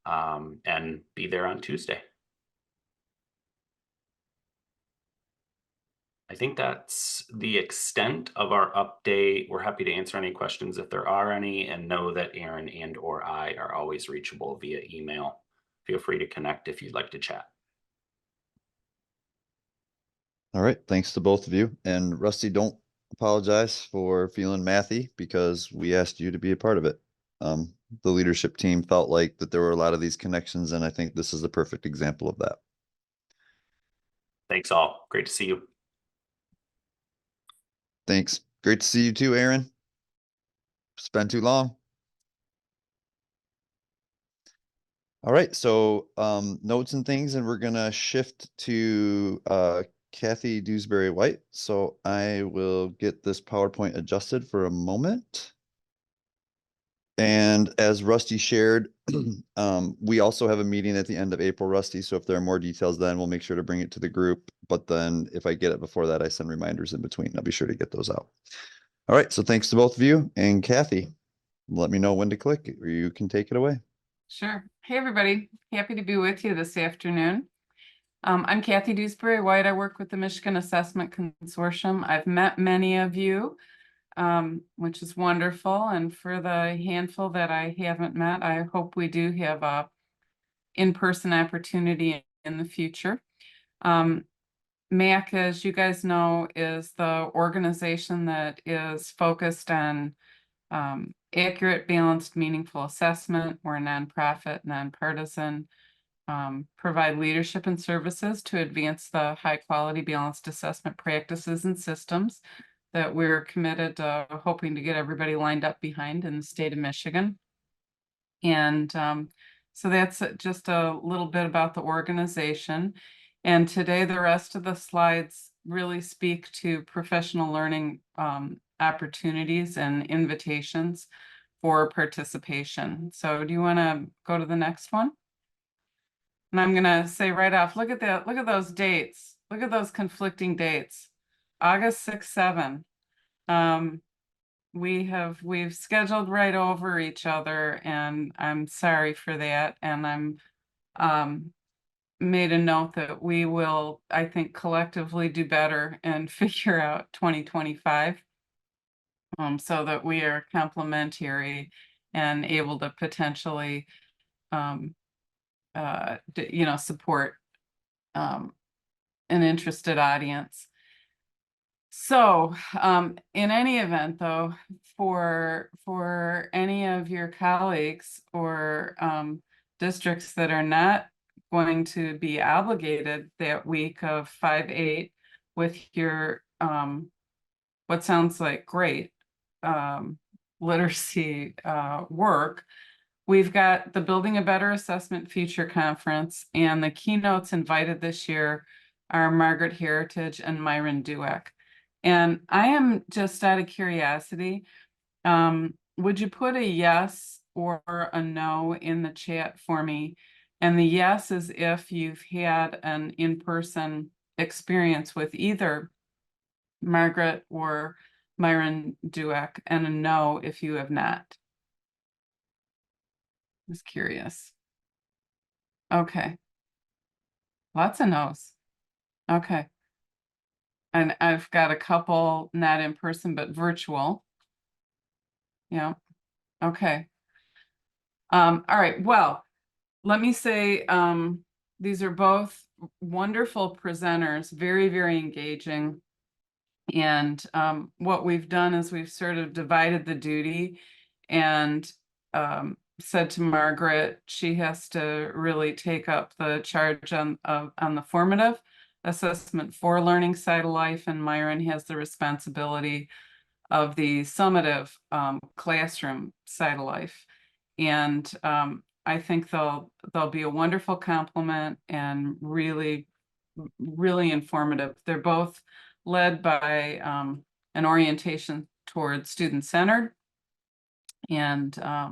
and be there on Tuesday. I think that's the extent of our update. We're happy to answer any questions if there are any, and know that Aaron and or I are always reachable via email. Feel free to connect if you'd like to chat. All right. Thanks to both of you. And Rusty, don't apologize for feeling mathy because we asked you to be a part of it. The leadership team felt like that there were a lot of these connections, and I think this is the perfect example of that. Thanks all. Great to see you. Thanks. Great to see you too, Aaron. It's been too long. All right, so notes and things, and we're gonna shift to Kathy Dewsbury White. So I will get this PowerPoint adjusted for a moment. And as Rusty shared, we also have a meeting at the end of April, Rusty. So if there are more details, then we'll make sure to bring it to the group. But then if I get it before that, I send reminders in between. I'll be sure to get those out. All right, so thanks to both of you. And Kathy, let me know when to click, or you can take it away. Sure. Hey, everybody. Happy to be with you this afternoon. I'm Kathy Dewsbury White. I work with the Michigan Assessment Consortium. I've met many of you, which is wonderful. And for the handful that I haven't met, I hope we do have a in-person opportunity in the future. MAC, as you guys know, is the organization that is focused on accurate, balanced, meaningful assessment. We're a nonprofit, nonpartisan, provide leadership and services to advance the high quality balanced assessment practices and systems that we're committed to hoping to get everybody lined up behind in the state of Michigan. And So that's just a little bit about the organization. And today, the rest of the slides really speak to professional learning opportunities and invitations for participation. So do you want to go to the next one? And I'm going to say right off, look at that, look at those dates. Look at those conflicting dates. August 6, 7. We've scheduled right over each other, and I'm sorry for that. And I'm made a note that we will, I think, collectively do better and figure out 2025 so that we are complementary and able to potentially support an interested audience. So in any event, though, for any of your colleagues or districts that are not going to be obligated that week of 5/8 with your what sounds like great literacy work, we've got the Building a Better Assessment Future Conference, and the keynotes invited this year are Margaret Heritage and Myron Dueck. And I am just out of curiosity, would you put a yes or a no in the chat for me? And the yes is if you've had an in-person experience with either Margaret or Myron Dueck, and a no if you have not. Just curious. Okay. Lots of no's. Okay. And I've got a couple not in person, but virtual. Yeah. Okay. All right. Well, let me say these are both wonderful presenters, very, very engaging. And what we've done is we've sort of divided the duty and said to Margaret, she has to really take up the charge on the formative assessment for learning side of life, and Myron has the responsibility of the summative classroom side of life. And I think they'll be a wonderful complement and really, really informative. They're both led by an orientation towards student-centered. And I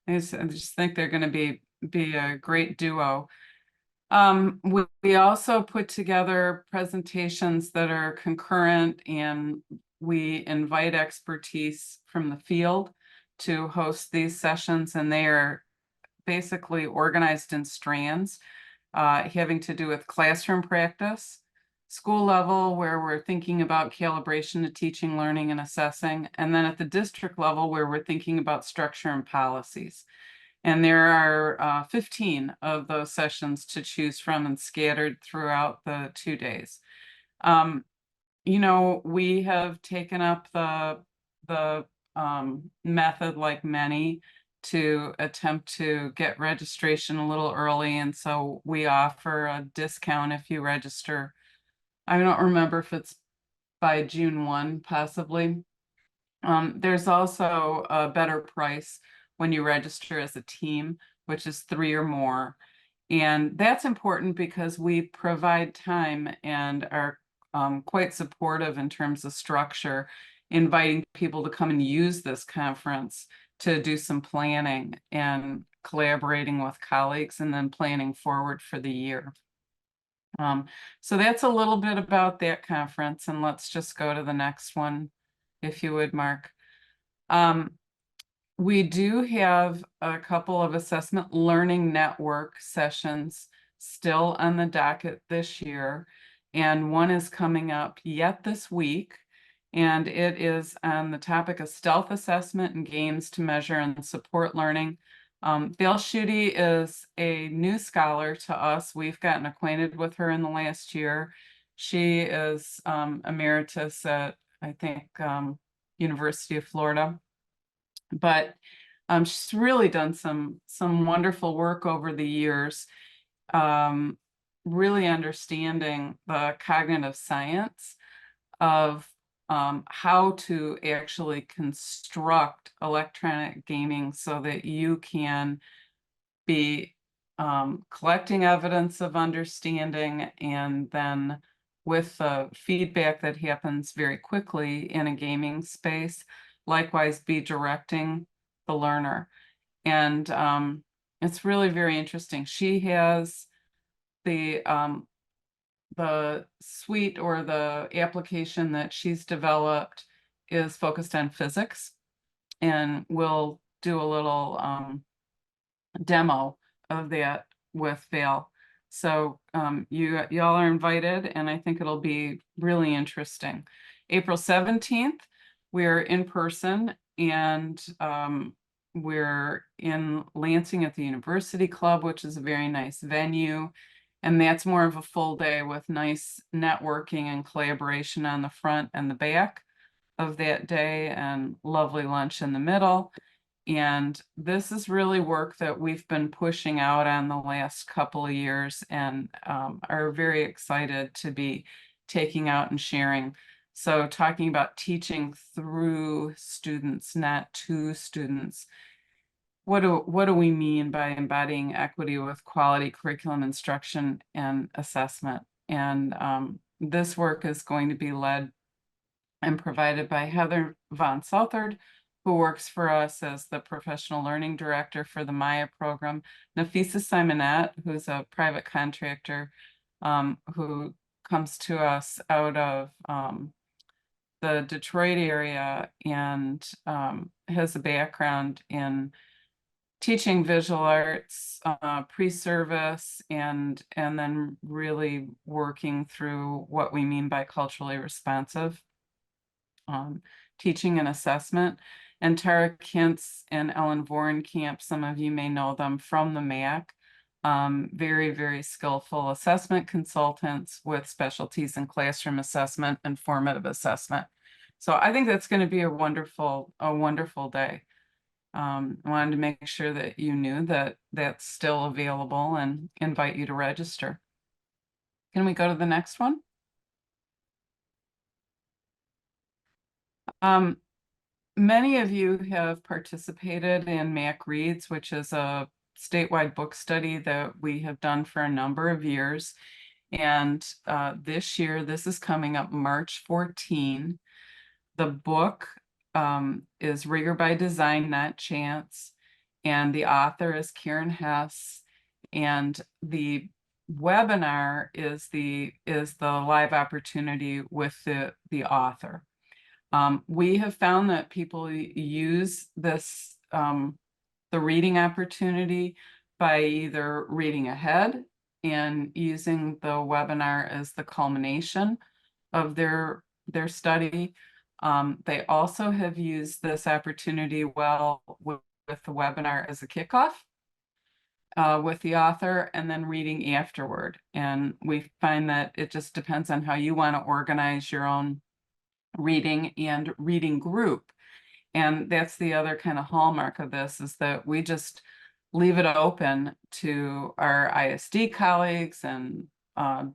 just think they're going to be a great duo. We also put together presentations that are concurrent, and we invite expertise from the field to host these sessions, and they are basically organized in strands having to do with classroom practice, school level, where we're thinking about calibration to teaching, learning, and assessing, and then at the district level, where we're thinking about structure and policies. And there are 15 of those sessions to choose from and scattered throughout the 2 days. You know, we have taken up the method, like many, to attempt to get registration a little early. And so we offer a discount if you register. I don't remember if it's by June 1, possibly. There's also a better price when you register as a team, which is 3 or more. And that's important because we provide time and are quite supportive in terms of structure, inviting people to come and use this conference to do some planning and collaborating with colleagues and then planning forward for the year. So that's a little bit about that conference, and let's just go to the next one, if you would, Mark. We do have a couple of assessment learning network sessions still on the docket this year, and one is coming up yet this week, and it is on the topic of stealth assessment and games to measure and support learning. Bill Schutte is a new scholar to us. We've gotten acquainted with her in the last year. She is emeritus at, I think, University of Florida. But she's really done some wonderful work over the years, really understanding the cognitive science of how to actually construct electronic gaming so that you can be collecting evidence of understanding, and then with the feedback that happens very quickly in a gaming space, likewise be directing the learner. And it's really very interesting. She has the suite or the application that she's developed is focused on physics, and we'll do a little demo of that with Val. So y'all are invited, and I think it'll be really interesting. April 17th, we're in person, and we're in Lansing at the University Club, which is a very nice venue. And that's more of a full day with nice networking and collaboration on the front and the back of that day, and lovely lunch in the middle. And this is really work that we've been pushing out on the last couple of years, and are very excited to be taking out and sharing. So talking about teaching through students, not to students. What do we mean by embodying equity with quality curriculum instruction and assessment? And this work is going to be led and provided by Heather Von Southard, who works for us as the professional learning director for the Maya program, Nafisa Simonette, who's a private contractor who comes to us out of the Detroit area, and has a background in teaching visual arts, pre-service, and then really working through what we mean by culturally responsive teaching and assessment. And Tara Kintz and Ellen Vorenkamp, some of you may know them from the MAC, very, very skillful assessment consultants with specialties in classroom assessment and formative assessment. So I think that's going to be a wonderful day. I wanted to make sure that you knew that that's still available and invite you to register. Can we go to the next one? Many of you have participated in MAC Reads, which is a statewide book study that we have done for a number of years. And this year, this is coming up March 14. The book is Rigor by Design, Not Chance. And the author is Karen Hess. And the webinar is the live opportunity with the author. We have found that people use this, the reading opportunity by either reading ahead and using the webinar as the culmination of their study. They also have used this opportunity well with the webinar as a kickoff with the author, and then reading afterward. And we find that it just depends on how you want to organize your own reading and reading group. And that's the other kind of hallmark of this, is that we just leave it open to our ISD colleagues and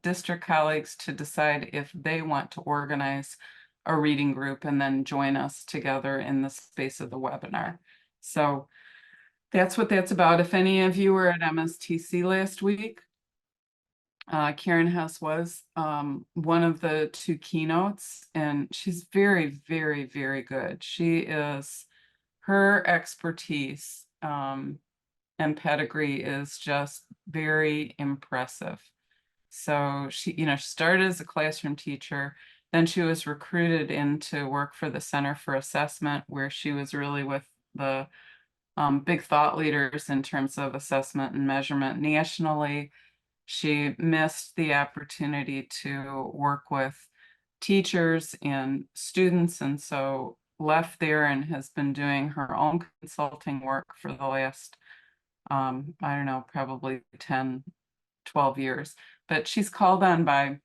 district colleagues to decide if they want to organize a reading group and then join us together in the space of the webinar. So that's what that's about. If any of you were at MSTC last week, Karen Hess was one of the two keynotes, and she's very, very, very good. Her expertise and pedigree is just very impressive. So she started as a classroom teacher, then she was recruited into work for the Center for Assessment, where she was really with the big thought leaders in terms of assessment and measurement nationally. She missed the opportunity to work with teachers and students, and so left there and has been doing her own consulting work for the last, I don't know, probably 10, 12 years. But she's called on by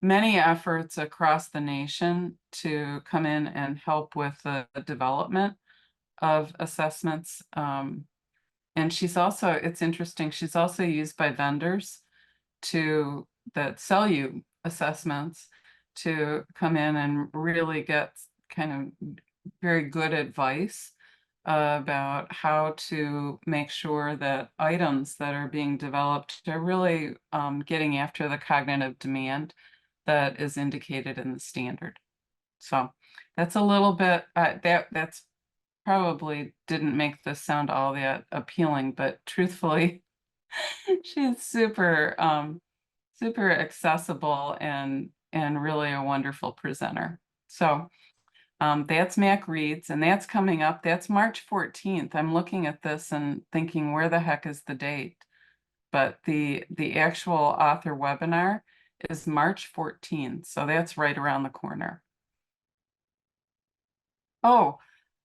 many efforts across the nation to come in and help with the development of assessments. And she's also, it's interesting, she's also used by vendors that sell you assessments to come in and really get kind of very good advice about how to make sure that items that are being developed are really getting after the cognitive demand that is indicated in the standard. So that's a little bit, that's probably didn't make this sound all that appealing, but truthfully, she's super, super accessible and really a wonderful presenter. So that's Mac Reads, and that's coming up. That's March 14th. I'm looking at this and thinking, where the heck is the date? But the actual author webinar is March 14th, so that's right around the corner. Oh,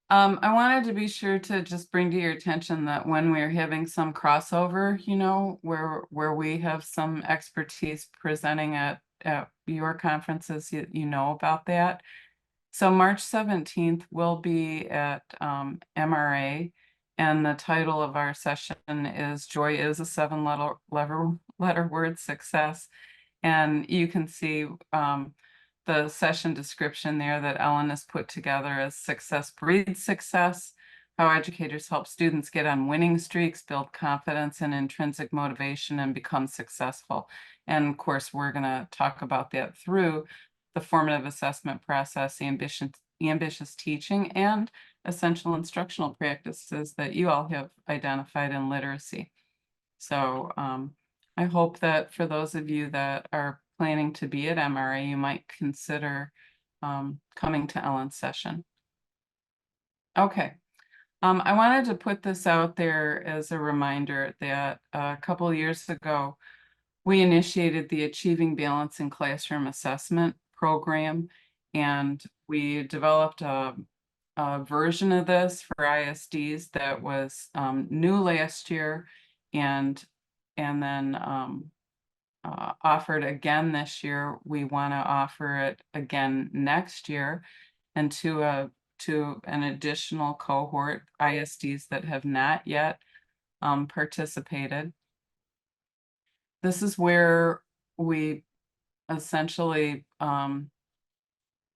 I wanted to be sure to just bring to your attention that when we're having some crossover, you know, where we have some expertise presenting at your conferences, you know about that. So March 17th will be at MRA, and the title of our session is Joy is a 7-letter word, success. And you can see the session description there that Ellen has put together as Success Breeds Success, how educators help students get on winning streaks, build confidence and intrinsic motivation, and become successful. And of course, we're going to talk about that through the formative assessment process, ambitious teaching, and essential instructional practices that you all have identified in literacy. So I hope that for those of you that are planning to be at MRA, you might consider coming to Ellen's session. Okay. I wanted to put this out there as a reminder that a couple of years ago, we initiated the Achieving Balance in Classroom Assessment program, and we developed a version of this for ISDs that was new last year and then offered again this year. We want to offer it again next year, and to an additional cohort, ISDs that have not yet participated. This is where we essentially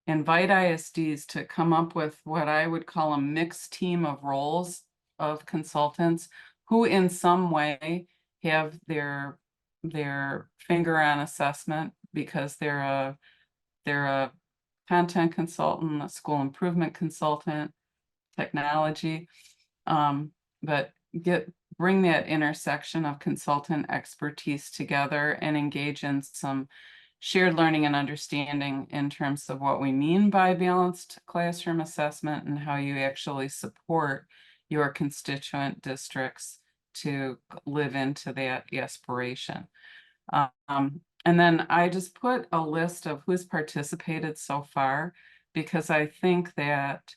invite ISDs to come up with what I would call a mixed team of roles of consultants who in some way have their finger on assessment because they're a content consultant, a school improvement consultant, technology, but bring that intersection of consultant expertise together and engage in some shared learning and understanding in terms of what we mean by balanced classroom assessment and how you actually support your constituent districts to live into that aspiration. And then I just put a list of who's participated so far, because I think that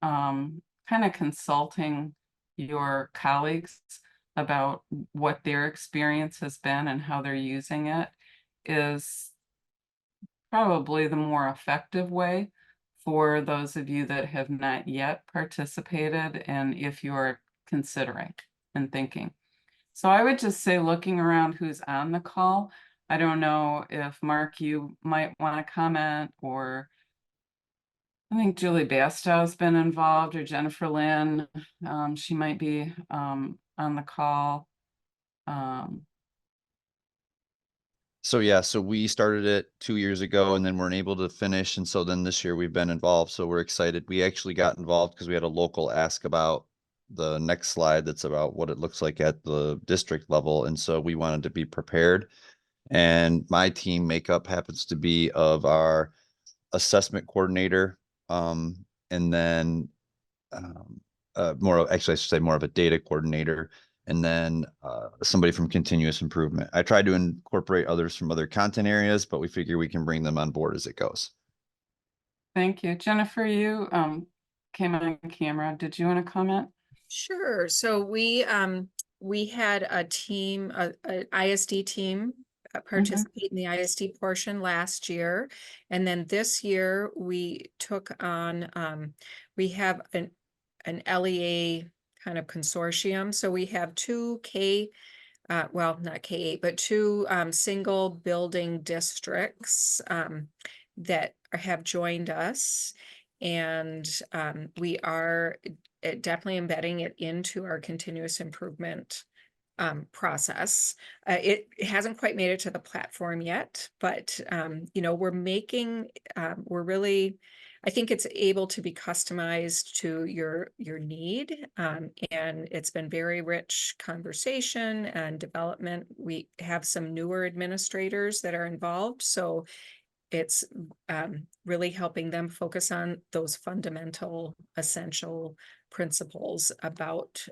kind of consulting your colleagues about what their experience has been and how they're using it is probably the more effective way for those of you that have not yet participated, and if you're considering and thinking. So I would just say, looking around who's on the call, I don't know if Mark, you might want to comment, or I think Julie Bastow's been involved, or Jennifer Lynn, she might be on the call. So yeah, so we started it 2 years ago and then weren't able to finish. And so then this year we've been involved. So we're excited. We actually got involved because we had a local ask about the next slide that's about what it looks like at the district level. And so we wanted to be prepared. And my team makeup happens to be of our assessment coordinator, and then actually I should say more of a data coordinator, and then somebody from continuous improvement. I tried to incorporate others from other content areas, but we figure we can bring them on board as it goes. Thank you. Jennifer, you came on camera. Did you want to comment? Sure. So we had a team, a ISD team participate in the ISD portion last year. And then this year we took on, we have an LEA kind of consortium. So we have two well, not K8, but two single building districts that have joined us. And we are definitely embedding it into our continuous improvement process. It hasn't quite made it to the platform yet, but you know, we're really, I think it's able to be customized to your need. And it's been very rich conversation and development. We have some newer administrators that are involved, so it's really helping them focus on those fundamental, essential principles about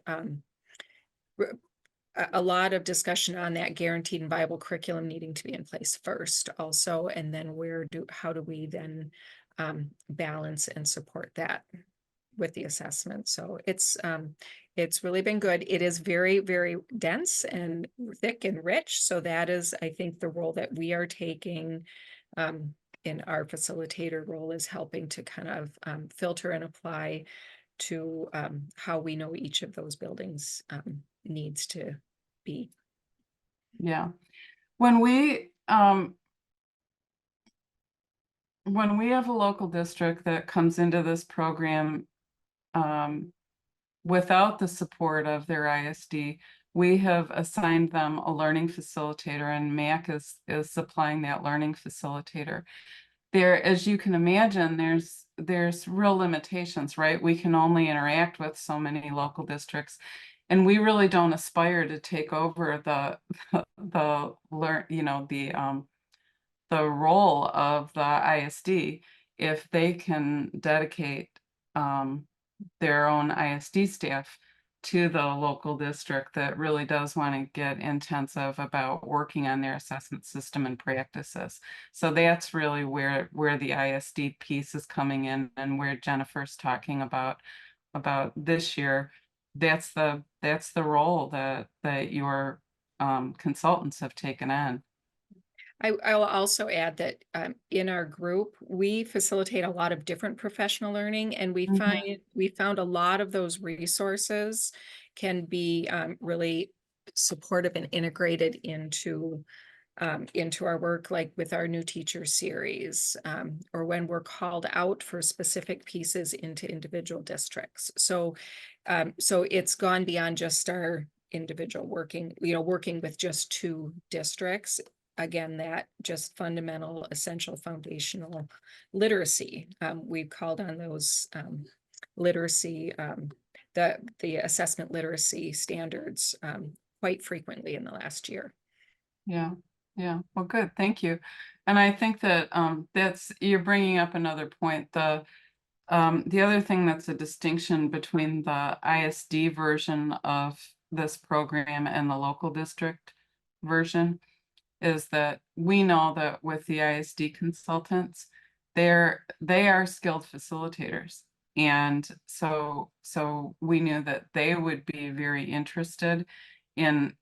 a lot of discussion on that guaranteed and viable curriculum needing to be in place first also, and then how do we then balance and support that with the assessment. So it's really been good. It is very, very dense and thick and rich. So that is, I think, the role that we are taking in our facilitator role, is helping to kind of filter and apply to how we know each of those buildings needs to be. Yeah. When we have a local district that comes into this program without the support of their ISD, we have assigned them a learning facilitator, and MAC is supplying that learning facilitator. There, as you can imagine, there's real limitations, right? We can only interact with so many local districts, and we really don't aspire to take over the role of the ISD if they can dedicate their own ISD staff to the local district that really does want to get intensive about working on their assessment system and practices. So that's really where the ISD piece is coming in, and where Jennifer's talking about this year. That's the role that your consultants have taken on. I will also add that in our group, we facilitate a lot of different professional learning, and we found a lot of those resources can be really supportive and integrated into our work, like with our new teacher series, or when we're called out for specific pieces into individual districts. So it's gone beyond just our individual working with just 2 districts. Again, that just fundamental, essential, foundational literacy. We've called on those literacy, the assessment literacy standards quite frequently in the last year. Yeah. Well, good. Thank you. And I think that you're bringing up another point. The other thing that's a distinction between the ISD version of this program and the local district version is that we know that with the ISD consultants, they are skilled facilitators. And so we knew that they would be very interested in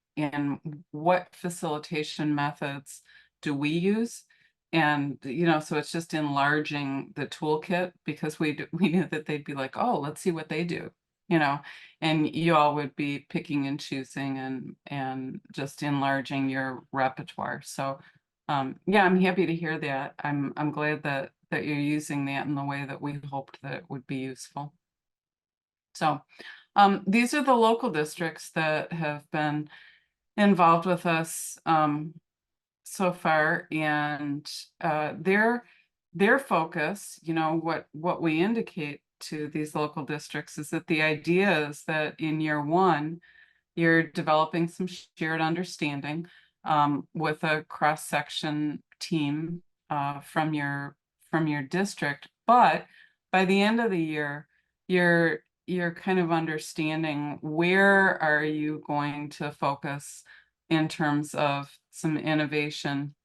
what facilitation methods do we use. And, so it's just enlarging the toolkit, because we knew that they'd be like, oh, let's see what they do, and you all would be picking and choosing and just enlarging your repertoire. So yeah, I'm happy to hear that. I'm glad that you're using that in the way that we hoped that it would be useful. So these are the local districts that have been involved with us so far, and their focus, what we indicate to these local districts is that the idea is that in year 1, you're developing some shared understanding with a cross-section team from your district. But by the end of the year, you're kind of understanding where are you going to focus in terms of some innovation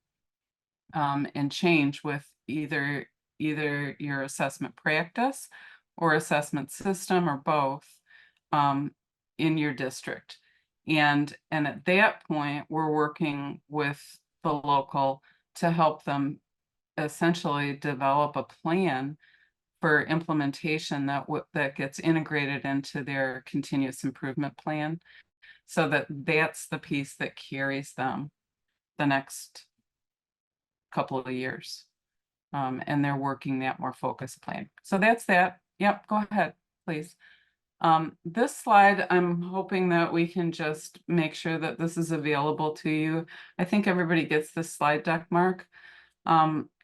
and change with either your assessment practice or assessment system, or both, in your district. And at that point, we're working with the local to help them essentially develop a plan for implementation that gets integrated into their continuous improvement plan, so that's the piece that carries them the next couple of years. And they're working that more focused plan. So that's that. Yep, go ahead, please. This slide, I'm hoping that we can just make sure that this is available to you. I think everybody gets this slide deck, Mark.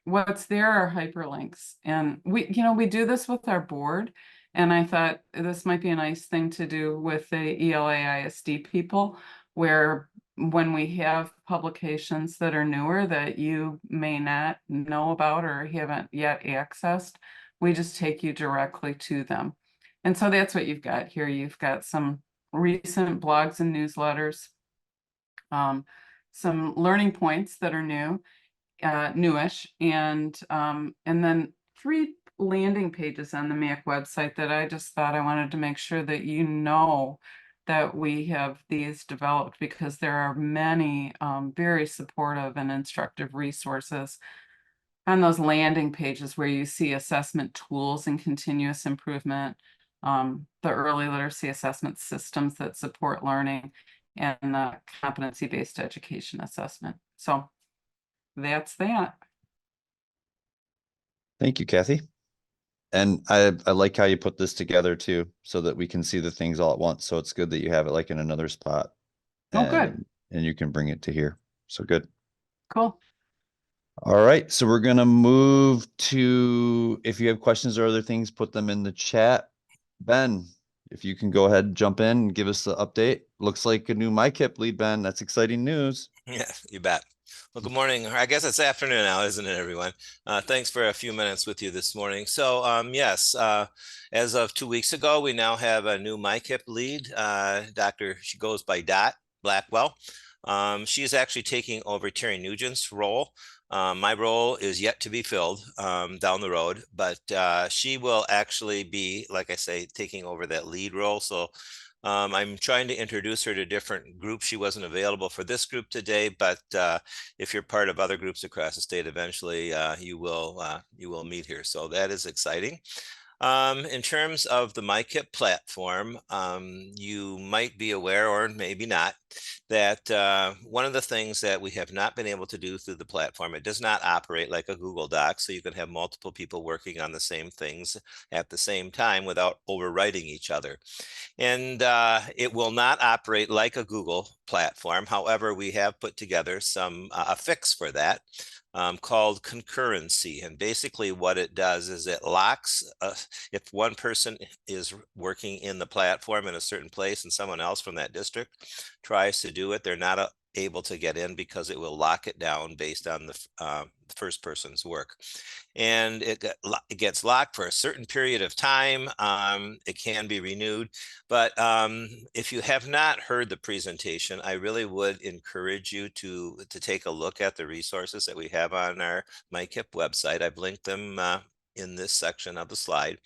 What's there are hyperlinks, and we do this with our board, and I thought this might be a nice thing to do with the ELA ISD people, where when we have publications that are newer that you may not know about or haven't yet accessed, we just take you directly to them. And so that's what you've got here. You've got some recent blogs and newsletters, some learning points that are newish, and then 3 landing pages on the MAC website that I just thought I wanted to make sure that you know that we have these developed, because there are many very supportive and instructive resources on those landing pages where you see assessment tools and continuous improvement, the early literacy assessment systems that support learning, and the competency-based education assessment. So that's that. Thank you, Kathy. And I like how you put this together too, so that we can see the things all at once. So it's good that you have it like in another spot. Oh, good. And you can bring it to here. So good. Cool. All right. So we're going to move to, if you have questions or other things, put them in the chat. Ben, if you can go ahead and jump in and give us the update. Looks like a new MyKIP lead, Ben. That's exciting news. Yeah, you bet. Well, good morning. I guess it's afternoon now, isn't it, everyone? Thanks for a few minutes with you this morning. So, yes, as of 2 weeks ago, we now have a new MyKIP lead. She goes by Dot Blackwell. She's actually taking over Terry Nugent's role. My role is yet to be filled down the road, but she will actually be, like I say, taking over that lead role. So I'm trying to introduce her to different groups. She wasn't available for this group today, but if you're part of other groups across the state, eventually you will meet here. So that is exciting. In terms of the MyKIP platform, you might be aware, or maybe not, that one of the things that we have not been able to do through the platform, it does not operate like a Google Doc, so you can have multiple people working on the same things at the same time without overwriting each other. And it will not operate like a Google platform. However, we have put together a fix for that. Called concurrency. And basically what it does is it locks, if one person is working in the platform in a certain place and someone else from that district tries to do it, they're not able to get in, because it will lock it down based on the first person's work. And it gets locked for a certain period of time. It can be renewed. But if you have not heard the presentation, I really would encourage you to take a look at the resources that we have on our MyKIP website. I've linked them in this section of the slide.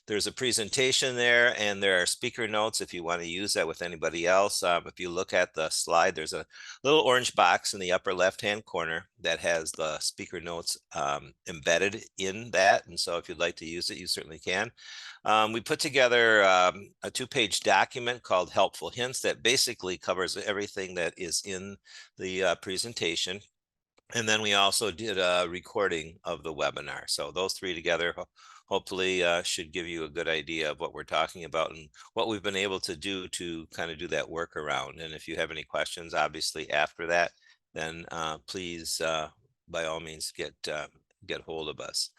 There's a presentation there, and there are speaker notes if you want to use that with anybody else. If you look at the slide, there's a little orange box in the upper left-hand corner that has the speaker notes embedded in that. And so if you'd like to use it, you certainly can. We put together a 2-page document called Helpful Hints that basically covers everything that is in the presentation. And then we also did a recording of the webinar. So those 3 together hopefully should give you a good idea of what we're talking about and what we've been able to do to kind of do that workaround. And if you have any questions, obviously after that, then please, by all means, get hold of us.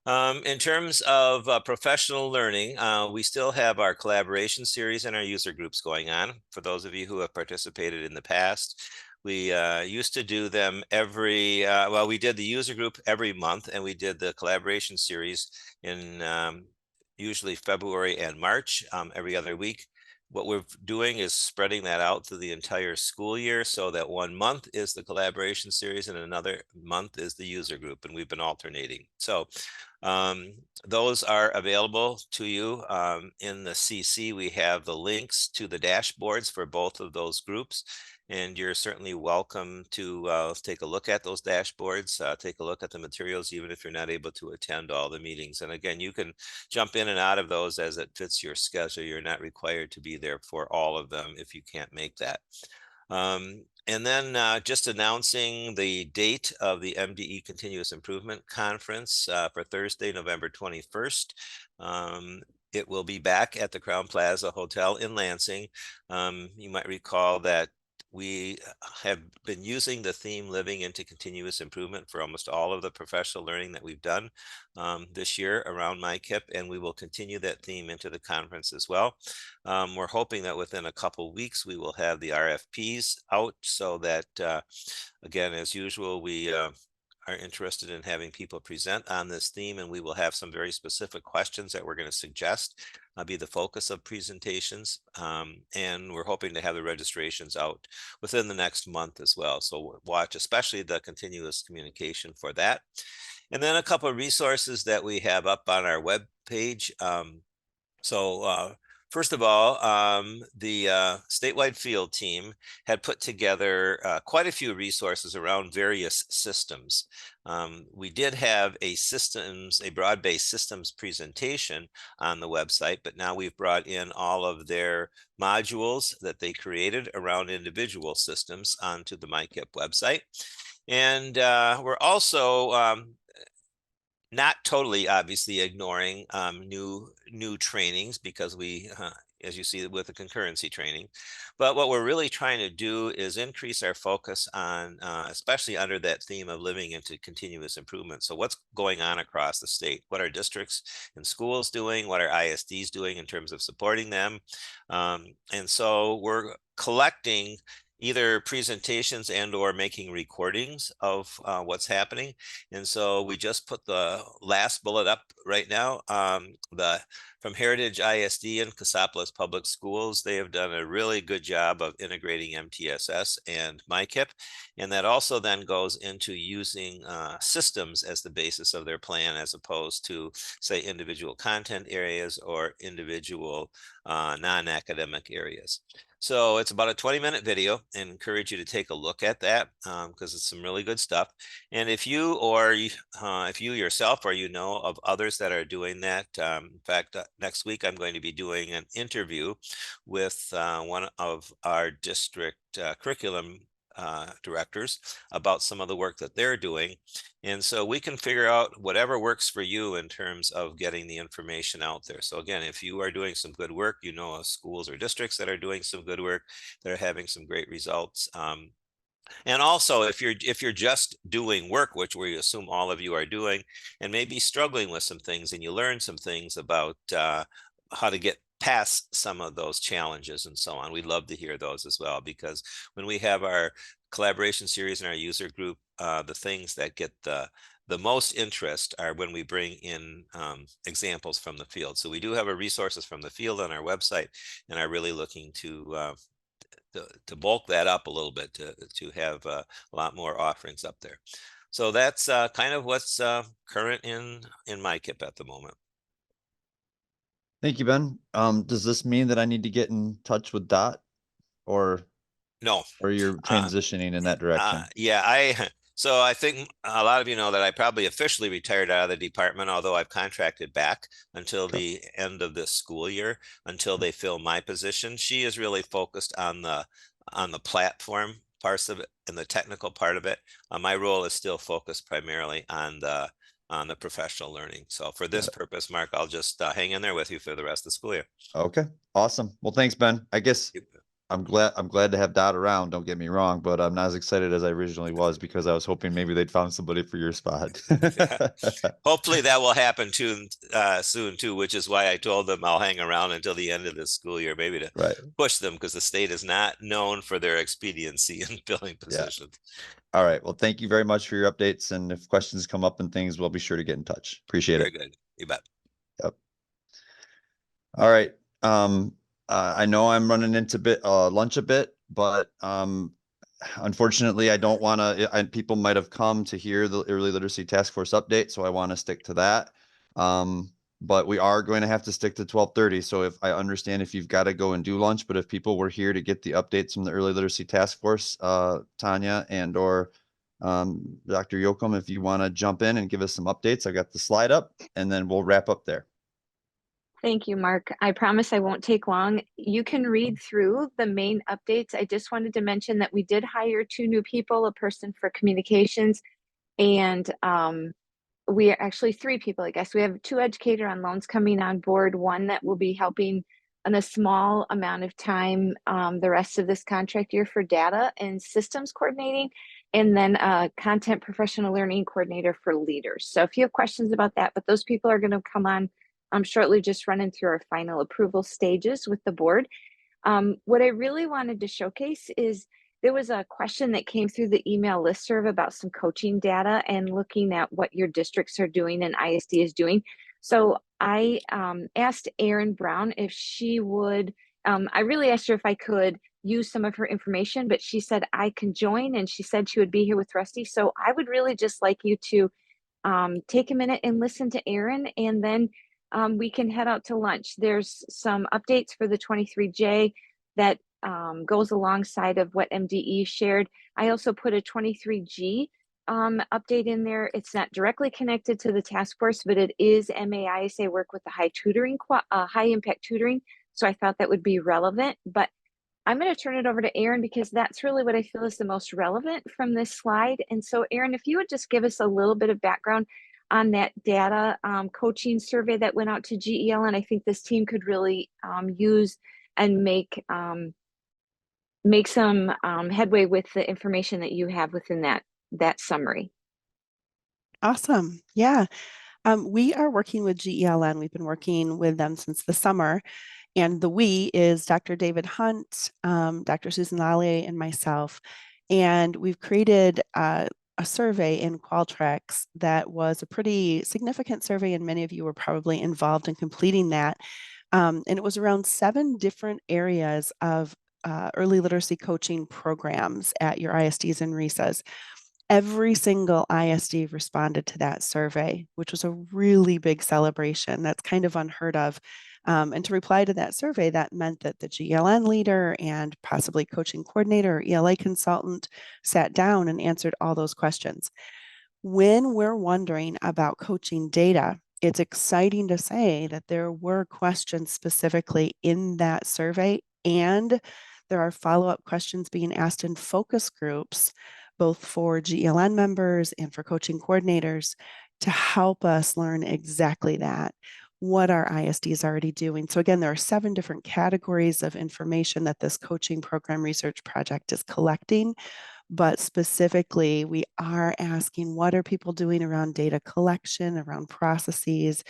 In terms of professional learning, we still have our collaboration series and our user groups going on. For those of you who have participated in the past, we used to do them we did the user group every month, and we did the collaboration series in usually February and March, every other week. What we're doing is spreading that out through the entire school year, so that 1 month is the collaboration series and another month is the user group, and we've been alternating. So those are available to you. In the CC, we have the links to the dashboards for both of those groups. And you're certainly welcome to take a look at those dashboards, take a look at the materials, even if you're not able to attend all the meetings. And again, you can jump in and out of those as it fits your schedule. You're not required to be there for all of them if you can't make that. And then just announcing the date of the MDE Continuous Improvement Conference for Thursday, November 21st. It will be back at the Crown Plaza Hotel in Lansing. You might recall that we have been using the theme living into continuous improvement for almost all of the professional learning that we've done this year around MyKIP, and we will continue that theme into the conference as well. We're hoping that within a couple weeks we will have the RFPs out so that again, as usual, we are interested in having people present on this theme, and we will have some very specific questions that we're going to suggest be the focus of presentations. And we're hoping to have the registrations out within the next month as well. So watch especially the continuous communication for that. And then a couple of resources that we have up on our web page. First of all, the statewide field team had put together quite a few resources around various systems. We did have a broad-based systems presentation on the website, but now we've brought in all of their modules that they created around individual systems onto the MyKIP website. And we're also not totally obviously ignoring new trainings, because we as you see with the concurrency training, but what we're really trying to do is increase our focus on especially under that theme of living into continuous improvement. So what's going on across the state? What are districts and schools doing? What are ISDs doing in terms of supporting them? And so we're collecting either presentations and or making recordings of what's happening. And so we just put the last bullet up right now. From Heritage ISD and Cassopolis Public Schools, they have done a really good job of integrating MTSS and MyKIP. And that also then goes into using systems as the basis of their plan, as opposed to, say, individual content areas or individual non-academic areas. So it's about a 20-minute video, and encourage you to take a look at that because it's some really good stuff. And if you yourself or you know of others that are doing that, in fact, next week I'm going to be doing an interview with one of our district curriculum directors about some of the work that they're doing. And so we can figure out whatever works for you in terms of getting the information out there. So again, if you are doing some good work, you know of schools or districts that are doing some good work, that are having some great results. And also, if you're just doing work, which we assume all of you are doing, and maybe struggling with some things, and you learn some things about how to get past some of those challenges and so on, we'd love to hear those as well, because when we have our collaboration series and our user group, the things that get the most interest are when we bring in examples from the field. So we do have our resources from the field on our website, and are really looking to bulk that up a little bit to have a lot more offerings up there. So that's kind of what's current in MyKIP at the moment. Thank you, Ben. Does this mean that I need to get in touch with Dot, or no, or you're transitioning in that direction? Yeah, so I think a lot of you know that I probably officially retired out of the department, although I've contracted back until the end of this school year, until they fill my position. She is really focused on the platform parts of it and the technical part of it. My role is still focused primarily on the professional learning. So for this purpose, Mark, I'll just hang in there with you for the rest of the school year. Okay, awesome. Well, thanks, Ben. I guess I'm glad to have Dot around. Don't get me wrong, but I'm not as excited as I originally was, because I was hoping maybe they'd found somebody for your spot. Hopefully that will happen soon too, which is why I told them I'll hang around until the end of this school year, maybe to push them, because the state is not known for their expediency in filling positions. All right. Well, thank you very much for your updates. And if questions come up and things, we'll be sure to get in touch. Appreciate it. Very good. You bet. Yep. All right. I know I'm running into lunch a bit, but unfortunately, I don't want to. People might have come to hear the Early Literacy Task Force update, so I want to stick to that. But we are going to have to stick to 12:30. So if I understand if you've got to go and do lunch, but if people were here to get the updates from the Early Literacy Task Force, Tanya and or Dr. Yoakum, if you want to jump in and give us some updates, I got the slide up, and then we'll wrap up there. Thank you, Mark. I promise I won't take long. You can read through the main updates. I just wanted to mention that we did hire 2 new people, a person for communications, and we are actually 3 people, I guess. We have 2 educator on loans coming on board, one that will be helping in a small amount of time the rest of this contract year for data and systems coordinating, and then a content professional learning coordinator for leaders. So if you have questions about that, but those people are going to come on shortly, just running through our final approval stages with the board. What I really wanted to showcase is there was a question that came through the email listserv about some coaching data and looking at what your districts are doing and ISD is doing. So I asked Erin Brown if she would, I really asked her if I could use some of her information, but she said I can join, and she said she would be here with Rusty. So I would really just like you to take a minute and listen to Erin, and then we can head out to lunch. There's some updates for the 23J that goes alongside of what MDE shared. I also put a 23G update in there. It's not directly connected to the task force, but it is MAISA work with the high impact tutoring. So I thought that would be relevant, but I'm going to turn it over to Erin because that's really what I feel is the most relevant from this slide. And so Erin, if you would just give us a little bit of background on that data coaching survey that went out to GEL, and I think this team could really use and make some headway with the information that you have within that summary. Awesome. Yeah. We are working with GELN. We've been working with them since the summer. And the we is Dr. David Hunt, Dr. Susan Lallier, and myself. And we've created a survey in Qualtrics that was a pretty significant survey, and many of you were probably involved in completing that. And it was around 7 different areas of early literacy coaching programs at your ISDs and RESAs. Every single ISD responded to that survey, which was a really big celebration. That's kind of unheard of. And to reply to that survey, that meant that the GLN leader and possibly coaching coordinator or ELA consultant sat down and answered all those questions. When we're wondering about coaching data, it's exciting to say that there were questions specifically in that survey, and there are follow-up questions being asked in focus groups, both for GLN members and for coaching coordinators, to help us learn exactly that. What our ISD is already doing. So again, there are 7 different categories of information that this coaching program research project is collecting, but specifically we are asking, what are people doing around data collection, around processes,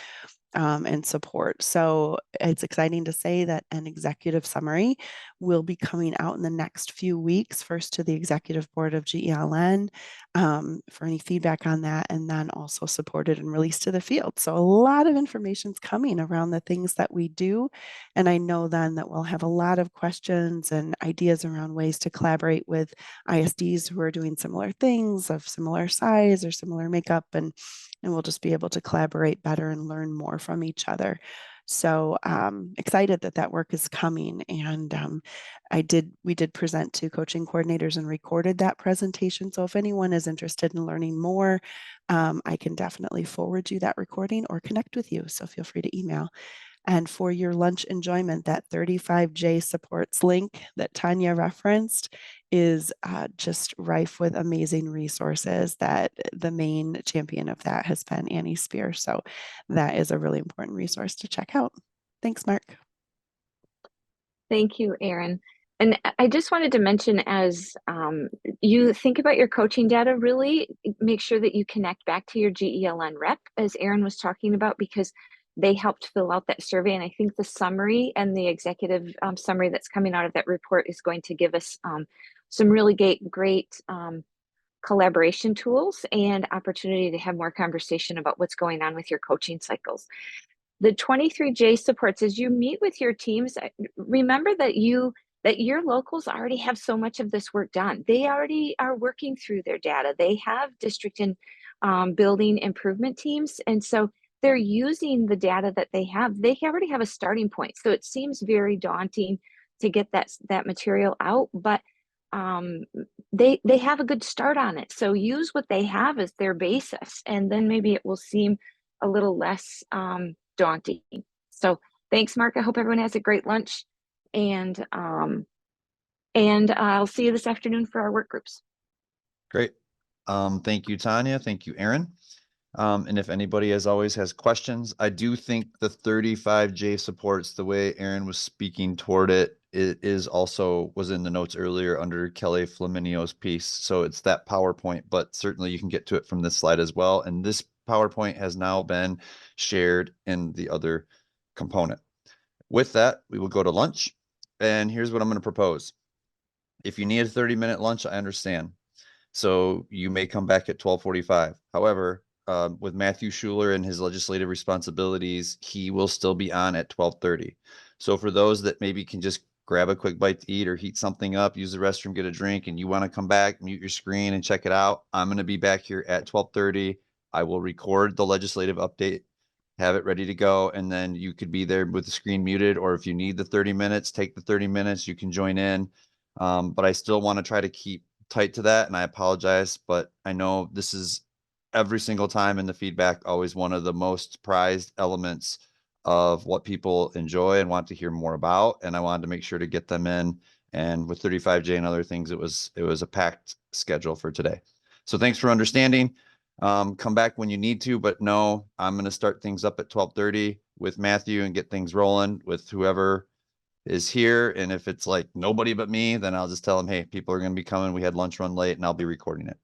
and support. So it's exciting to say that an executive summary will be coming out in the next few weeks, first to the executive board of GELN for any feedback on that, and then also supported and released to the field. So a lot of information is coming around the things that we do. And I know then that we'll have a lot of questions and ideas around ways to collaborate with ISDs who are doing similar things of similar size or similar makeup, and we'll just be able to collaborate better and learn more from each other. So excited that that work is coming. And we did present to coaching coordinators and recorded that presentation. So if anyone is interested in learning more, I can definitely forward you that recording or connect with you. So feel free to email. And for your lunch enjoyment, that 35J supports link that Tanya referenced is just rife with amazing resources that the main champion of that has been Annie Spear. So that is a really important resource to check out. Thanks, Mark. Thank you, Erin. And I just wanted to mention, as you think about your coaching data, really make sure that you connect back to your GELN rep, as Erin was talking about, because they helped fill out that survey. And I think the summary and the executive summary that's coming out of that report is going to give us some really great collaboration tools and opportunity to have more conversation about what's going on with your coaching cycles. The 23J supports, as you meet with your teams, remember that your locals already have so much of this work done. They already are working through their data. They have district and building improvement teams. And so they're using the data that they have. They already have a starting point. So it seems very daunting to get that material out, but they have a good start on it. So use what they have as their basis, and then maybe it will seem a little less daunting. So Thanks, Mark. I hope everyone has a great lunch, and I'll see you this afternoon for our work groups. Great. Thank you, Tanya. Thank you, Aaron. And if anybody, as always, has questions, I do think the 35J supports the way Aaron was speaking toward it. It is also was in the notes earlier under Kelly Flaminio's piece. So it's that PowerPoint, but certainly you can get to it from this slide as well. And this PowerPoint has now been shared in the other component. With that, we will go to lunch. And here's what I'm going to propose. If you need a 30-minute lunch, I understand. So you may come back at 12:45. However, with Matthew Schuler and his legislative responsibilities, he will still be on at 12:30. So for those that maybe can just grab a quick bite to eat or heat something up, use the restroom, get a drink, and you want to come back, mute your screen and check it out, I'm going to be back here at 12:30. I will record the legislative update, have it ready to go, and then you could be there with the screen muted, or if you need the 30 minutes, take the 30 minutes, you can join in. But I still want to try to keep tight to that, and I apologize, but I know this is every single time in the feedback always one of the most prized elements of what people enjoy and want to hear more about, and I wanted to make sure to get them in. And with 35J and other things, it was a packed schedule for today. So thanks for understanding. Come back when you need to, but no, I'm going to start things up at 12:30 with Matthew and get things rolling with whoever is here. And if it's like nobody but me, then I'll just tell them, hey, people are going to be coming. We had lunch run late, and I'll be recording it.